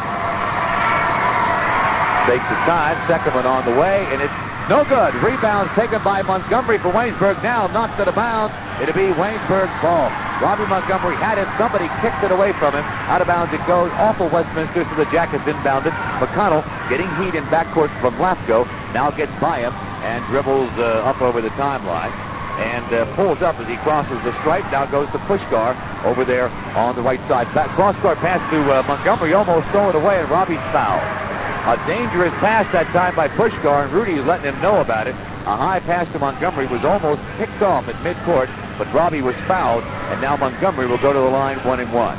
Takes his time. Second one on the way, and it's no good. Rebounds taken by Montgomery for Waynesburg. Now knocked it out of bounds. It'll be Waynesburg's ball. Robbie Montgomery had it. Somebody kicked it away from him. Out of bounds it goes. Off of Westminster, so the Jackets inbounded. McConnell getting heat in backcourt from Lafko. Now gets by him and dribbles up over the timeline. And pulls up as he crosses the stripe. Now goes to Puskar over there on the right side. Cross-court pass to Montgomery, almost thrown away, and Robbie's fouled. A dangerous pass that time by Puskar, and Rudy's letting him know about it. A high pass to Montgomery was almost picked off at midcourt, but Robbie was fouled, and now Montgomery will go to the line 1-1.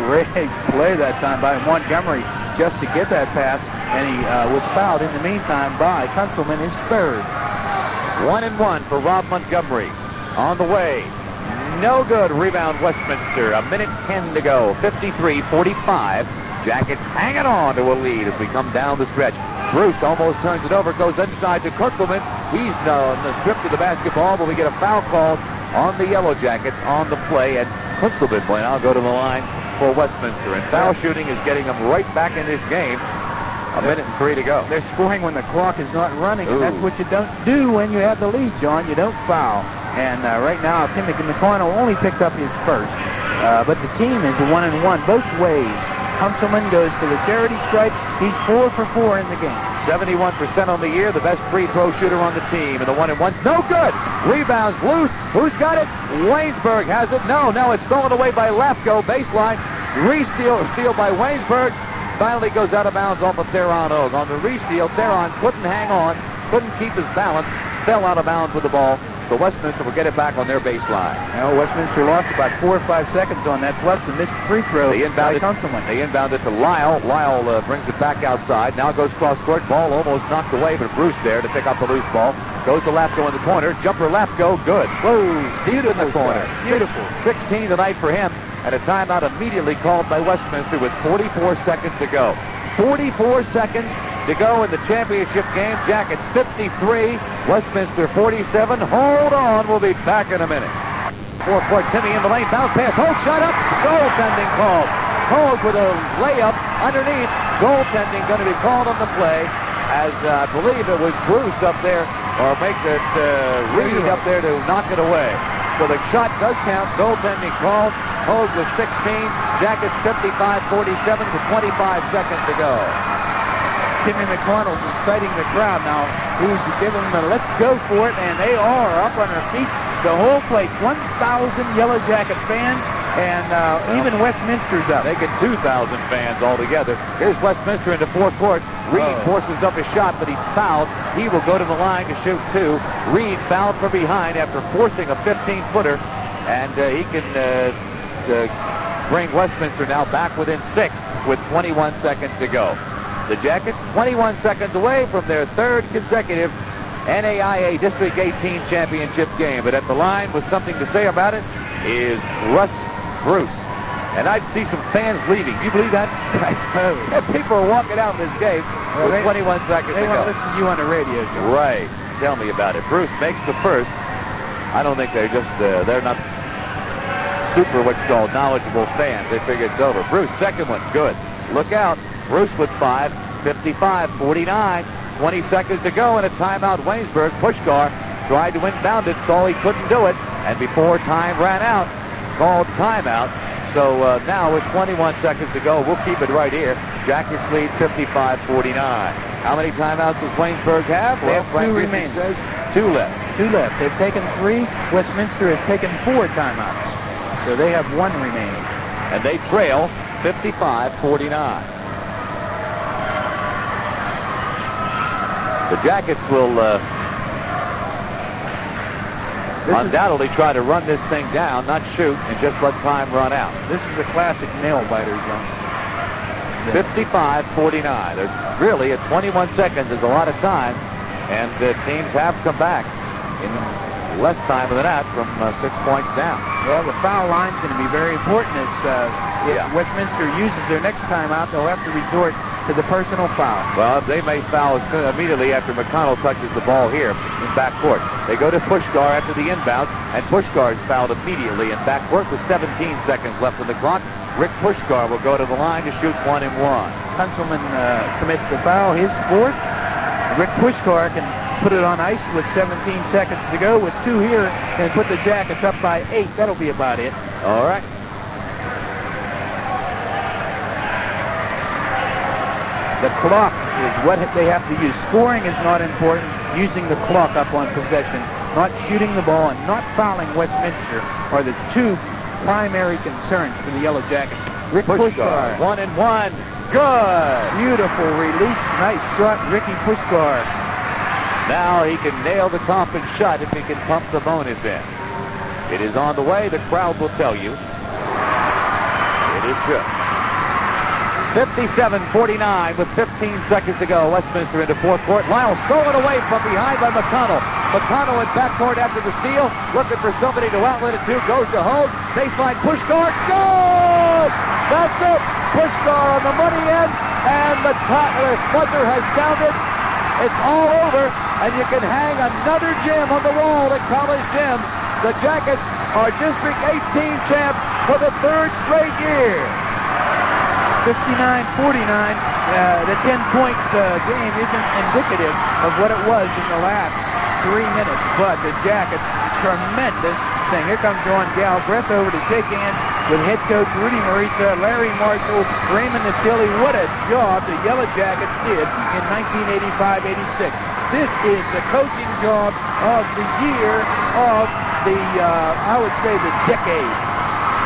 Great play that time by Montgomery. just to get that pass, and he was fouled in the meantime by Kunzelman, his third. 1-1 for Rob Montgomery. On the way. No good. Rebound Westminster. 1:10 to go. 53-45. Jackets hanging on to a lead as we come down the stretch. Bruce almost turns it over. Goes inside to Kunzelman. He's stripped of the basketball, but we get a foul called on the Yellow Jackets on the play. And Kunzelman will now go to the line for Westminster. And foul shooting is getting them right back in this game. 1:03 to go. They're scoring when the clock is not running, and that's what you don't do when you have the lead, John. You don't foul. And right now, Timothy McConnell only picked up his first. But the team is 1-1 both ways. Kunzelman goes to the charity stripe. He's 4 for 4 in the game. 71% on the year, the best free throw shooter on the team. And the 1-1's no good. Rebounds loose. Who's got it? Waynesburg has it. No, it's stolen away by Lafko. Baseline. Steal by Waynesburg. Finally goes out of bounds off of Theron Hogue. On the re-steal, Theron couldn't hang on, couldn't keep his balance, fell out of bounds with the ball. So Westminster will get it back on their baseline. Now Westminster lost about 4 or 5 seconds on that, plus the missed free throw. They inbound it to Lyle. Lyle brings it back outside. Now goes cross court. Ball almost knocked away, but Bruce there to pick up the loose ball. Goes to Lafko in the corner. Jumper Lafko, good. Whoa, deep in the corner. Beautiful. 16 tonight for him. And a timeout immediately called by Westminster with 44 seconds to go. 44 seconds to go in the championship game. Jackets 53, Westminster 47. Hold on, we'll be back in a minute. Four-point Timmy in the lane, bounce pass, Hogue shot up, goaltending called. Hogue with a layup underneath, goaltending going to be called on the play, as I believe it was Bruce up there, or make that Reed up there to knock it away. So the shot does count, goaltending called. Hogue with 16, Jackets 55-47 with 25 seconds to go. Timmy McConnell's inciting the crowd now. He's giving them a let's go for it, and they are up on their feet. The whole place, 1,000 Yellow Jacket fans, and even Westminster's up. They get 2,000 fans altogether. Here's Westminster into forecourt. Reed forces up his shot, but he's fouled. He will go to the line to shoot 2. Reed fouled from behind after forcing a 15-footer, and he can bring Westminster now back within 6 with 21 seconds to go. The Jackets 21 seconds away from their 3rd consecutive NAIA District 18 championship game. But at the line with something to say about it is Russ Bruce. And I'd see some fans leaving. You believe that? People are walking out in this game with 21 seconds to go. They want to listen to you on the radio, Joe. Right. Tell me about it. Bruce makes the first. I don't think they're just, they're not super what's called knowledgeable fans. They figure it's over. Bruce, second one, good. Look out. Bruce with 5, 55-49. 20 seconds to go and a timeout. Waynesburg. Puskar tried to inbound it, saw he couldn't do it, and before time ran out, called timeout. So now with 21 seconds to go, we'll keep it right here. Jackets lead 55-49. How many timeouts does Waynesburg have? They have 2 remaining. 2 left. 2 left. They've taken 3. Westminster has taken 4 timeouts. So they have 1 remaining. And they trail 55-49. The Jackets will undoubtedly try to run this thing down, not shoot, and just let time run out. This is a classic nail-biter, John. 55-49. There's really, at 21 seconds, is a lot of time, and the teams have come back in less time than that from 6 points down. Well, the foul line is going to be very important as if Westminster uses their next timeout, they'll have to resort to the personal foul. Well, they may foul immediately after McConnell touches the ball here in backcourt. They go to Puskar after the inbound, and Puskar is fouled immediately in backcourt with 17 seconds left on the clock. Rick Puskar will go to the line to shoot 1 and 1. Kunzelman commits the foul, his 4th. Rick Puskar can put it on ice with 17 seconds to go with 2 here and put the Jackets up by 8. That'll be about it. All right. The clock is what they have to use. Scoring is not important. Using the clock up on possession, not shooting the ball, and not fouling Westminster are the 2 primary concerns for the Yellow Jackets. Rick Puskar. 1 and 1. Good. Beautiful release. Nice shot, Ricky Puskar. Now he can nail the confident shot if he can pump the bonus in. It is on the way. The crowd will tell you. It is good. 57-49 with 15 seconds to go. Westminster into fourth court. Lyle stolen away from behind by McConnell. McConnell in backcourt after the steal, looking for somebody to outlet it to. Goes to Hogue. Baseline Puskar. Goal! That's it. Puskar on the money end, and the buzzer has sounded. It's all over, and you can hang another gem on the wall at College Gym. The Jackets are District 18 champs for the third straight year. 59-49. The 10-point game isn't indicative of what it was in the last 3 minutes, but the Jackets, tremendous thing. Here comes Ron Galbraith over to shake hands with head coach Rudy Marisa, Larry Marshall, Raymond Natili. What a job the Yellow Jackets did in 1985-86. This is the coaching job of the year of the, I would say, the decade.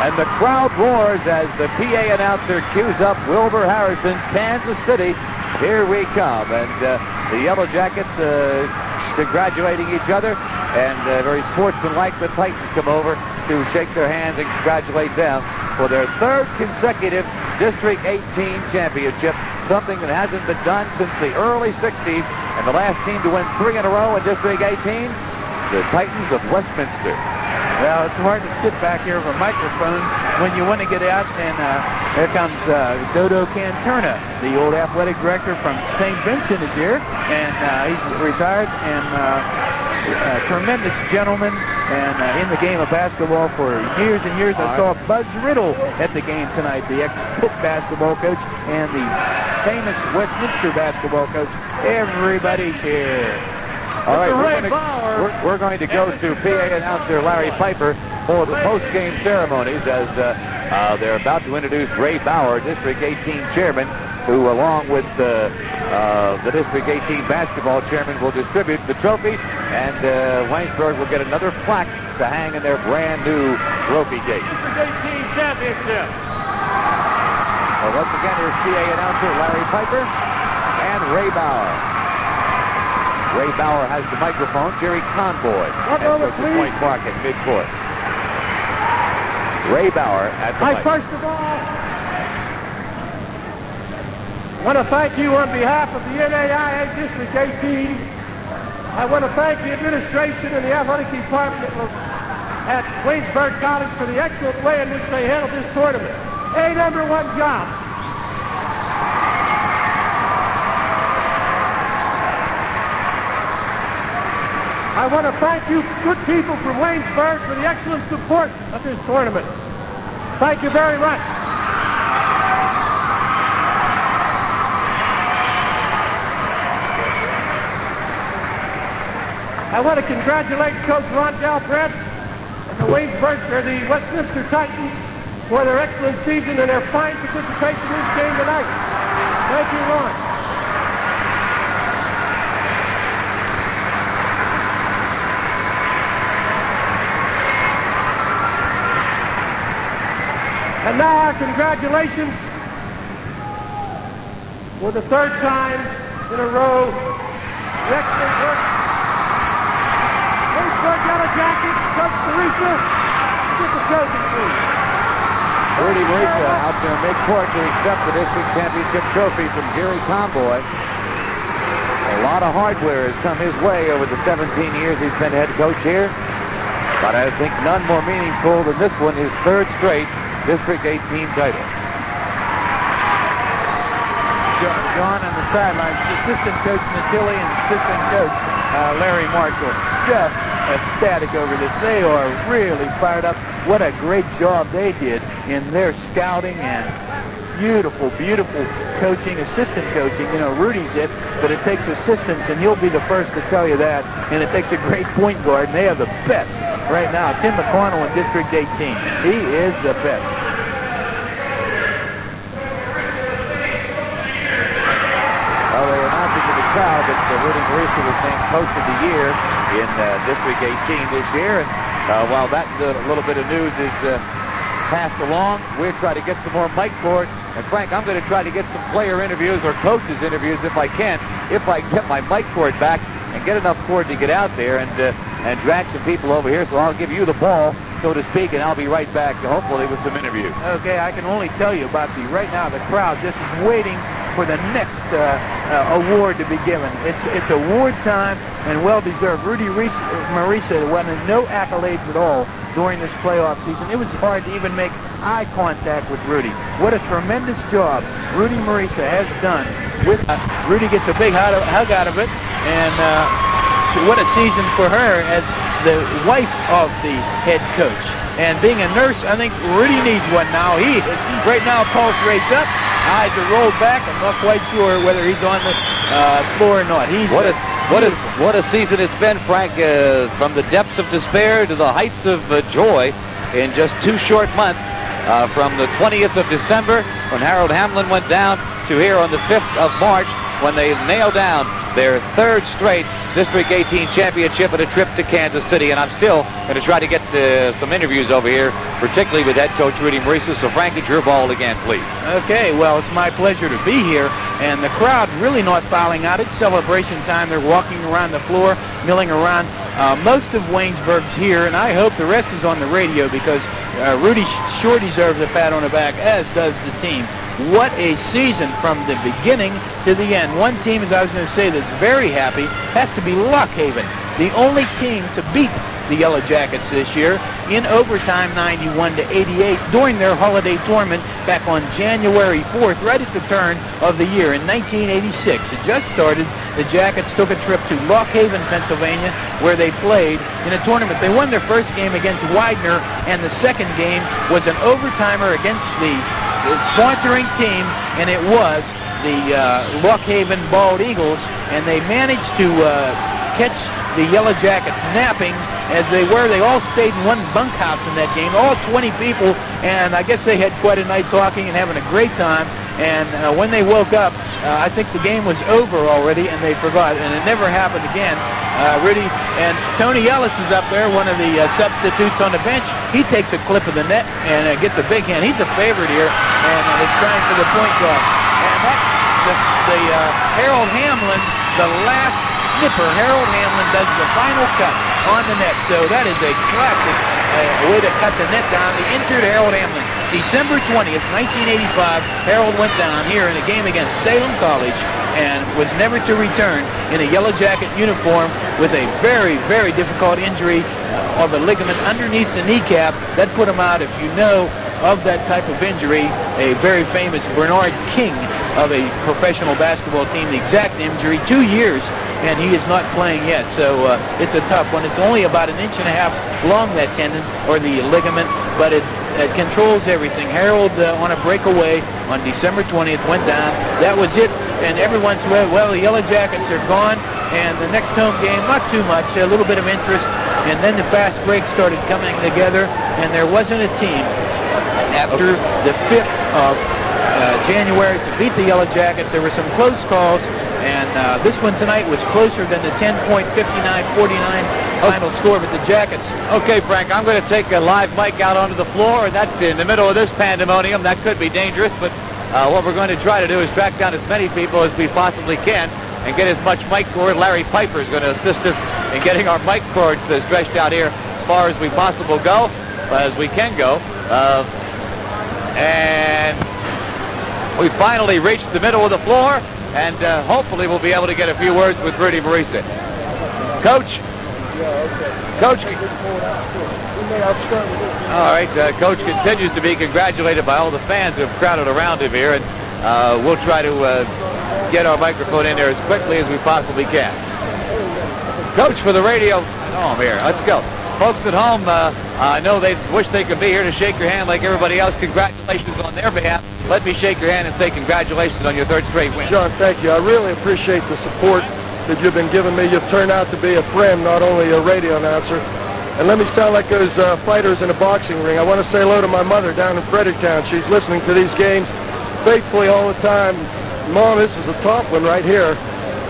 And the crowd roars as the PA announcer cues up Wilbur Harrison's Kansas City. Here we come. And the Yellow Jackets congratulating each other. And very sportsmanlike, the Titans come over to shake their hands and congratulate them for their third consecutive District 18 championship. Something that hasn't been done since the early 60s. And the last team to win 3 in a row in District 18, the Titans of Westminster. Well, it's hard to sit back here with a microphone when you want to get out, and here comes Dodo Canturna, the old athletic director from St. Vincent is here, and he's retired, and a tremendous gentleman, and in the game of basketball for years and years. I saw Buzz Riddle at the game tonight, the ex-Pitt basketball coach, and the famous Westminster basketball coach. Everybody's here. All right, we're going to go to PA announcer Larry Piper for the post-game ceremonies as they're about to introduce Ray Bauer, District 18 chairman, who along with the District 18 basketball chairman will distribute the trophies, and Waynesburg will get another plaque to hang in their brand new trophy case. District 18 championship. Well, once again, here's PA announcer Larry Piper and Ray Bauer. Ray Bauer has the microphone. Jerry Conboy has the point mark at midcourt. Ray Bauer at the mic. First of all, I want to thank you on behalf of the NAIA District 18. I want to thank the administration and the athletic department at Waynesburg College for the excellent way in which they handled this tournament. A #1 job. I want to thank you good people from Waynesburg for the excellent support of this tournament. Thank you very much. I want to congratulate Coach Ron Galbraith and the Westminster Titans for their excellent season and their fine participation in this game tonight. Thank you, Ron. And now our congratulations for the third time in a row. The excellent work. Waynesburg Yellow Jackets, Coach Marisa, get the trophy, please. Rudy Marisa out there mid-court to accept the district championship trophy from Jerry Conboy. A lot of hardware has come his way over the 17 years he's been head coach here. But I think none more meaningful than this one, his third straight District 18 title. John on the sidelines, assistant coach Natili and assistant coach Larry Marshall, just ecstatic over this. They are really fired up. What a great job they did in their scouting and beautiful, beautiful coaching, assistant coaching. You know, Rudy's it, but it takes assistants, and he'll be the first to tell you that. And it takes a great point guard, and they have the best right now. Tim McConnell in District 18. He is the best. Well, they announced it to the crowd that Rudy Marisa was named Coach of the Year in District 18 this year. And while that little bit of news is passed along, we'll try to get some more mic cord. And Frank, I'm going to try to get some player interviews or coaches interviews if I can get my mic cord back and get enough cord to get out there and drag some people over here. So I'll give you the ball so to speak, and I'll be right back, hopefully, with some interviews. Okay, I can only tell you about right now, the crowd just is waiting for the next award to be given. It's award time, and well-deserved. Rudy Marisa won no accolades at all during this playoff season. It was hard to even make eye contact with Rudy. What a tremendous job Rudy Marisa has done. With Rudy gets a big hug out of it, and so what a season for her as the wife of the head coach. And being a nurse, I think Rudy needs one now. He is. Right now, pulse rate's up, eyes are rolled back. I'm not quite sure whether he's on the floor or not. What a season it's been, Frank, from the depths of despair to the heights of joy in just 2 short months, from the 20th of December when Harold Hamlin went down to here on the 5th of March when they nailed down their 3rd straight District 18 championship and a trip to Kansas City. And I'm still going to try to get some interviews over here, particularly with head coach Rudy Marisa. So, Frank, it's your ball again, please. Okay, well, it's my pleasure to be here. And the crowd really not filing out. It's celebration time. They're walking around the floor, milling around. Most of Waynesburg's here, and I hope the rest is on the radio because Rudy sure deserves a pat on the back, as does the team. What a season from the beginning to the end. One team, as I was going to say, that's very happy has to be Lock Haven, the only team to beat the Yellow Jackets this year in overtime 91-88 during their holiday tournament back on January 4th, right at the turn of the year in 1986. It just started. The Jackets took a trip to Lock Haven, Pennsylvania, where they played in a tournament. They won their first game against Widener, and the second game was an overtimer against the sponsoring team, and it was the Lock Haven Bald Eagles, and they managed to catch the Yellow Jackets napping as they were. They all stayed in one bunkhouse in that game, all 20 people, and I guess they had quite a night talking and having a great time. And when they woke up, I think the game was over already, and they forgot, and it never happened again. Rudy and Tony Ellis is up there, one of the substitutes on the bench. He takes a clip of the net and gets a big hand. He's a favorite here, and is trying for the point guard. And the Harold Hamlin, the last snipper, Harold Hamlin does the final cut on the net. So that is a classic way to cut the net down. The injured Harold Hamlin. December 20th, 1985, Harold went down here in a game against Salem College and was never to return in a Yellow Jacket uniform with a very, very difficult injury of a ligament underneath the kneecap. That put him out, if you know of that type of injury, a very famous Bernard King of a professional basketball team, the exact injury, 2 years, and he is not playing yet. So it's a tough one. It's only about 1.5 inches long, that tendon, or the ligament, but it controls everything. Harold, on a breakaway on December 20th, went down. That was it. And everyone said, well, the Yellow Jackets are gone. And the next home game, not too much, a little bit of interest. And then the fast break started coming together, and there wasn't a team after the 5th of January to beat the Yellow Jackets. There were some close calls, and this one tonight was closer than the 10.59-49 final score, but the Jackets. Okay, Frank, I'm going to take a live mic out onto the floor, and that's in the middle of this pandemonium. That could be dangerous, but what we're going to try to do is track down as many people as we possibly can and get as much mic cord. Larry Piper is going to assist us in getting our mic cords stretched out here as far as we possibly go, as we can go. And we finally reached the middle of the floor, and hopefully we'll be able to get a few words with Rudy Marisa. Coach? Coach? All right, Coach continues to be congratulated by all the fans who have crowded around him here, and we'll try to get our microphone in there as quickly as we possibly can. Coach, for the radio, oh, I'm here. Let's go. Folks at home, I know they wish they could be here to shake your hand like everybody else. Congratulations on their behalf. Let me shake your hand and say congratulations on your 3rd straight win. John, thank you. I really appreciate the support that you've been giving me. You've turned out to be a friend, not only a radio announcer. And let me sound like those fighters in a boxing ring. I want to say hello to my mother down in Fredericktown. She's listening to these games faithfully all the time. Mom, this is a top one right here.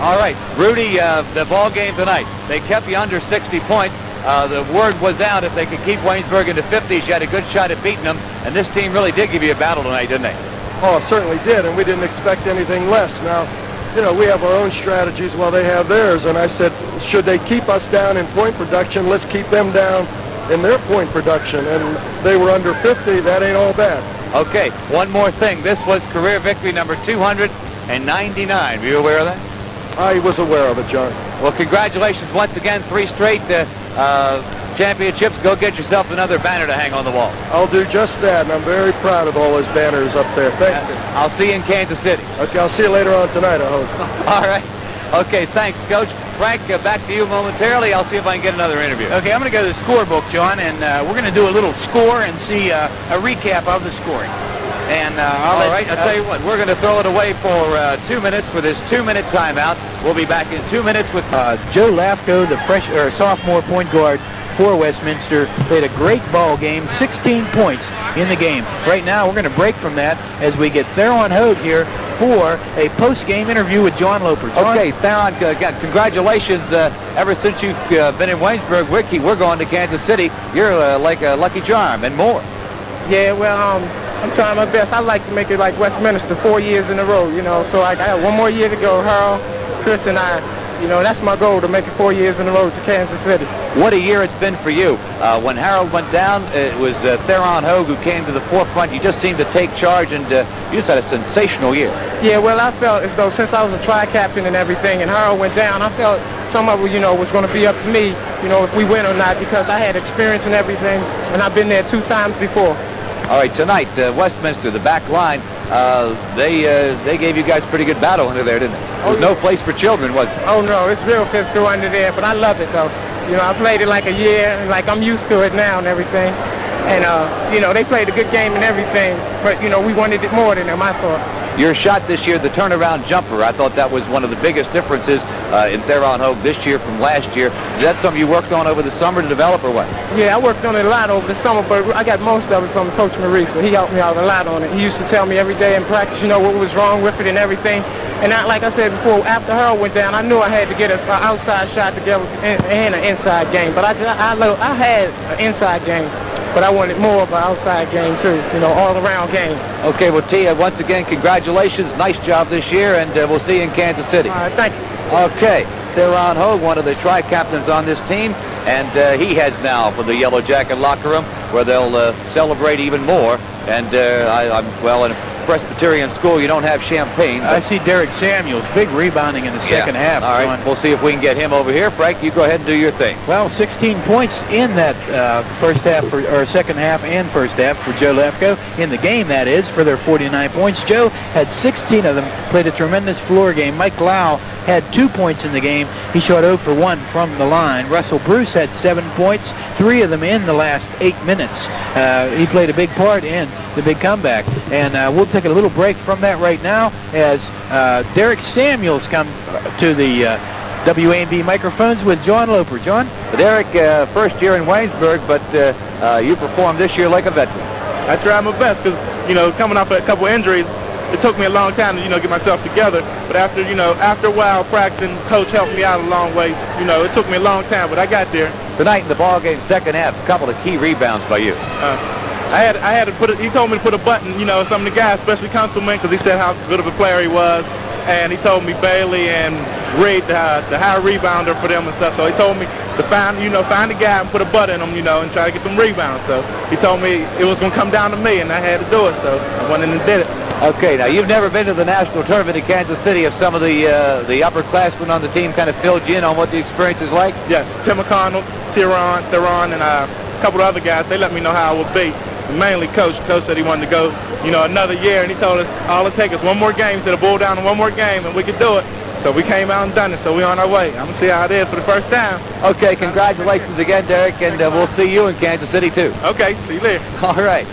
All right, Rudy, the ball game tonight, they kept you under 60 points. The word was out if they could keep Waynesburg in the 50s, you had a good shot at beating them. And this team really did give you a battle tonight, didn't they? Oh, it certainly did, and we didn't expect anything less. Now, you know, we have our own strategies while they have theirs, and I said, should they keep us down in point production, let's keep them down in their point production, and they were under 50. That ain't all bad. Okay, one more thing. This was career victory number 299. Were you aware of that? I was aware of it, John. Well, congratulations once again. 3 straight championships. Go get yourself another banner to hang on the wall. I'll do just that, and I'm very proud of all those banners up there. Thank you. I'll see you in Kansas City. Okay, I'll see you later on tonight, I hope. All right. Okay, thanks, Coach. Frank, back to you momentarily. I'll see if I can get another interview. Okay, I'm going to go to the scorebook, John, and we're going to do a little score and see a recap of the scoring. And All right, I'll tell you what, we're going to throw it away for 2 minutes for this 2-minute timeout. We'll be back in 2 minutes with Joe Lafko, the sophomore point guard for Westminster. Played a great ball game, 16 points in the game. Right now, we're going to break from that as we get Theron Hogue here for a post-game interview with John Loper. John? Okay, Theron, congratulations. Ever since you've been in Waynesburg, we're going to Kansas City. You're like a lucky charm and more. Yeah, well, I'm trying my best. I like to make it like Westminster 4 years in a row, you know. So I got 1 more year to go. Harold, Chris, and I, you know, that's my goal, to make it 4 years in a row to Kansas City. What a year it's been for you. When Harold went down, it was Theron Hogue who came to the forefront. You just seemed to take charge, and you just had a sensational year. Yeah, well, I felt as though since I was a tri-captain and everything, and Harold went down, I felt some of it, you know, was going to be up to me, you know, if we win or not, because I had experience and everything, and I've been there 2 times before. All right, tonight, Westminster, the back line, they gave you guys a pretty good battle under there, didn't they? There was no place for children, was it? Oh, no, it's real physical under there, but I love it, though. You know, I played it like a year, and like I'm used to it now and everything. And, you know, they played a good game and everything, but, you know, we wanted it more than them, I thought. Your shot this year, the turnaround jumper, I thought that was one of the biggest differences in Theron Hogue this year from last year. Is that something you worked on over the summer to develop, or what? Yeah, I worked on it a lot over the summer, but I got most of it from Coach Marisa. He helped me out a lot on it. He used to tell me every day in practice, you know, what was wrong with it and everything. And like I said before, after Harold went down, I knew I had to get an outside shot together and an inside game. But I had an inside game, but I wanted more of an outside game too, you know, all-around game. Okay, well, Tia, once again, congratulations. Nice job this year, and we'll see you in Kansas City. All right, thank you. Okay, Theron Hogue, one of the tri-captains on this team, and he heads now for the Yellow Jacket locker room, where they'll celebrate even more. And well, in a Presbyterian school, you don't have champagne. I see Derek Samuels, big rebounding in the second half. All right, we'll see if we can get him over here. Frank, you go ahead and do your thing. Well, 16 points in that second half and first half for Joe Lafko. In the game, that is, for their 49 points. Joe had 16 of them, played a tremendous floor game. Mike Lau had 2 points in the game. He shot 0 for 1 from the line. Russell Bruce had 7 points, 3 of them in the last 8 minutes. He played a big part in the big comeback. And we'll take a little break from that right now as Derek Samuels comes to the WAMB microphones with John Loper. John? Derek, first year in Waynesburg, but you performed this year like a veteran. I tried my best because, you know, coming off a couple injuries, it took me a long time to, you know, get myself together. But after a while practicing, Coach helped me out a long way. You know, it took me a long time, but I got there. Tonight in the ball game, second half, a couple of key rebounds by you. I had to put it. He told me to put a button, you know, some of the guys, especially Councilman, because he said how good of a player he was, and he told me Bailey and Reed, the high rebounder for them and stuff. So he told me to find the guy and put a button in him, you know, and try to get them rebounds. So he told me it was going to come down to me, and I had to do it. So I went in and did it. Okay, now you've never been to the national tournament in Kansas City. If some of the upperclassmen on the team kind of filled you in on what the experience is like? Yes, Tim McConnell, Theron, and a couple of other guys, they let me know how it would be. And mainly Coach said he wanted to go, you know, another year, and he told us all it takes is one more game. He said, boil down to one more game, and we could do it. So we came out and done it, so we're on our way. I'm going to see how it is for the first time. Okay, congratulations again, Derek, and we'll see you in Kansas City, too. Okay, see you later. All right.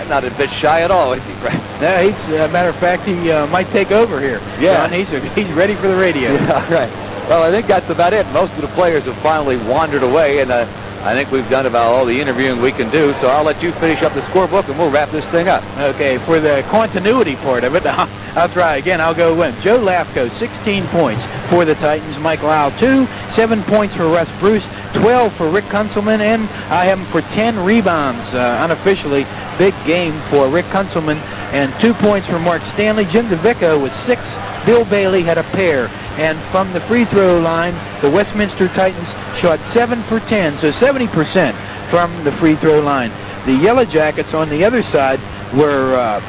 Not a bit shy at all, is he, Frank? No, he's, matter of fact, he might take over here. Yeah. John, he's ready for the radio. Yeah, all right. Well, I think that's about it. Most of the players have finally wandered away, and I think we've done about all the interviewing we can do, so I'll let you finish up the scorebook, and we'll wrap this thing up. Okay, for the continuity part of it, I'll try again. I'll go with Joe Lafko, 16 points for the Titans. Mike Lau, 2. 7 points for Russ Bruce. 12 for Rick Kunzelman, and I have him for 10 rebounds. Unofficially, big game for Rick Kunzelman, and 2 points for Mark Stanley. Jim DeVicco with 6. Bill Bailey had a pair. And from the free throw line, the Westminster Titans shot 7 for 10, so 70% from the free throw line. The Yellow Jackets on the other side were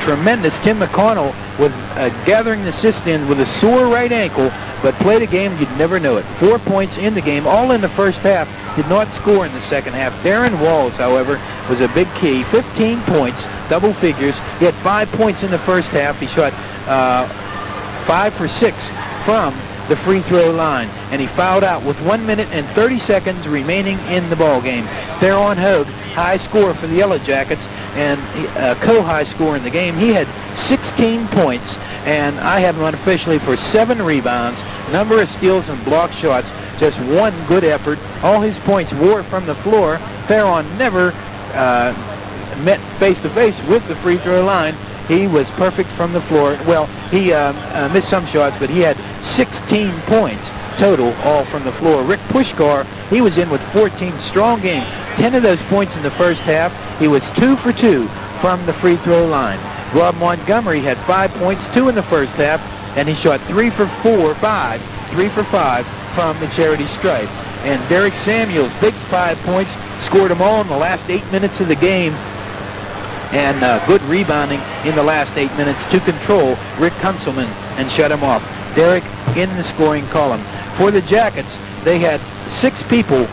tremendous. Tim McConnell was gathering the assist in with a sore right ankle, but played a game you'd never know it. 4 points in the game, all in the first half. Did not score in the second half. Darren Walls, however, was a big key. 15 points, double figures. He had 5 points in the first half. He shot 5 for 6 from the free throw line, and he fouled out with 1 minute and 30 seconds remaining in the ball game. Theron Hogue, high score for the Yellow Jackets, and co-high score in the game. He had 16 points, and I have him unofficially for 7 rebounds, number of steals and block shots, just 1 good effort. All his points were from the floor. Theron never met face-to-face with the free throw line. He was perfect from the floor. Well, he missed some shots, but he had 16 points total, all from the floor. Rick Puskar, he was in with 14, strong game. 10 of those points in the first half. He was 2 for 2 from the free throw line. Rob Montgomery had 5 points, 2 in the first half, and he shot 3 for 5 from the charity stripe. And Derek Samuels, big 5 points, scored them all in the last 8 minutes of the game. And good rebounding in the last 8 minutes to control Rick Kunzelman and shut him off. Derek in the scoring column. For the Jackets, they had 6 people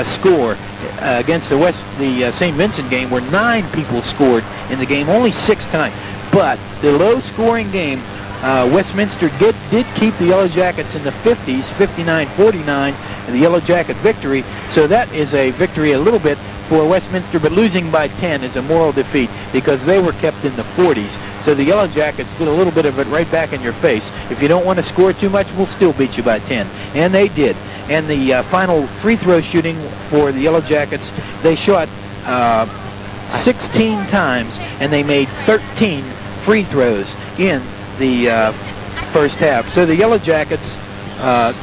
score against the St. Vincent game, where 9 people scored in the game, only 6 times. But the low-scoring game, Westminster did keep the Yellow Jackets in the 50s, 59-49, and the Yellow Jacket victory. So that is a victory a little bit for Westminster, but losing by 10 is a moral defeat because they were kept in the 40s. So the Yellow Jackets did a little bit of it right back in your face. If you don't want to score too much, we'll still beat you by 10. And they did. And the final free throw shooting for the Yellow Jackets, they shot 16 times, and they made 13 free throws in the first half. So the Yellow Jackets,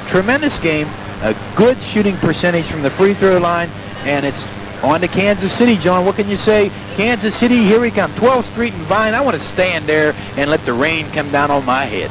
tremendous game, a good shooting percentage from the free throw line, and it's on to Kansas City. John, what can you say? Kansas City, here we come. 12th Street and Vine. I want to stand there and let the rain come down on my head.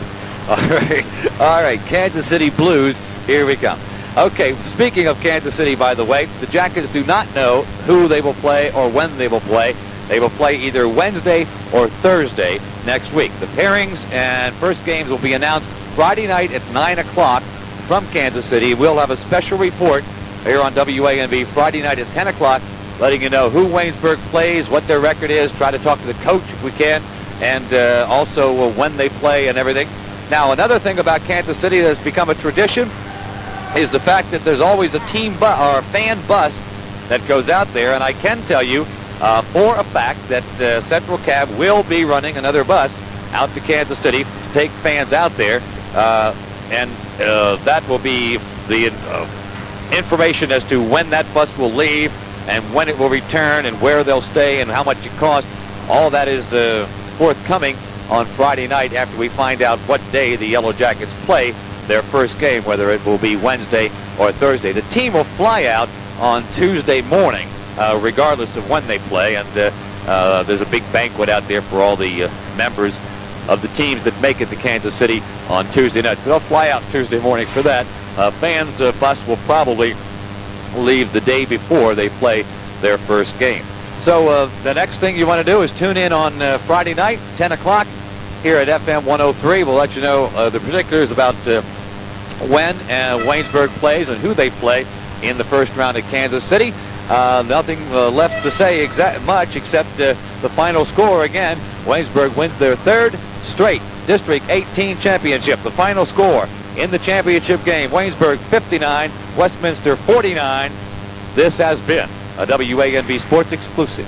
All right, Kansas City Blues, here we come. Okay, speaking of Kansas City, by the way, the Jackets do not know who they will play or when they will play. They will play either Wednesday or Thursday next week. The pairings and first games will be announced Friday night at 9 o'clock from Kansas City. We'll have a special report here on WANV Friday night at 10 o'clock, letting you know who Waynesburg plays, what their record is, try to talk to the coach if we can, and also when they play and everything. Now, another thing about Kansas City that has become a tradition is the fact that there's always a team bus or a fan bus that goes out there, and I can tell you for a fact that Central Cab will be running another bus out to Kansas City to take fans out there, and that will be the information as to when that bus will leave and when it will return and where they'll stay and how much it costs. All that is forthcoming on Friday night after we find out what day the Yellow Jackets play their first game, whether it will be Wednesday or Thursday. The team will fly out on Tuesday morning, regardless of when they play, and there's a big banquet out there for all the members of the teams that make it to Kansas City on Tuesday night. So they'll fly out Tuesday morning for that. Fans' bus will probably leave the day before they play their first game. So the next thing you want to do is tune in on Friday night, 10 o'clock, here at FM 103. We'll let you know the particulars about when Waynesburg plays and who they play in the first round at Kansas City. Nothing left to say much except the final score again. Waynesburg wins their 3rd straight District 18 championship. The final score in the championship game, Waynesburg 59, Westminster 49. This has been a WANV Sports exclusive.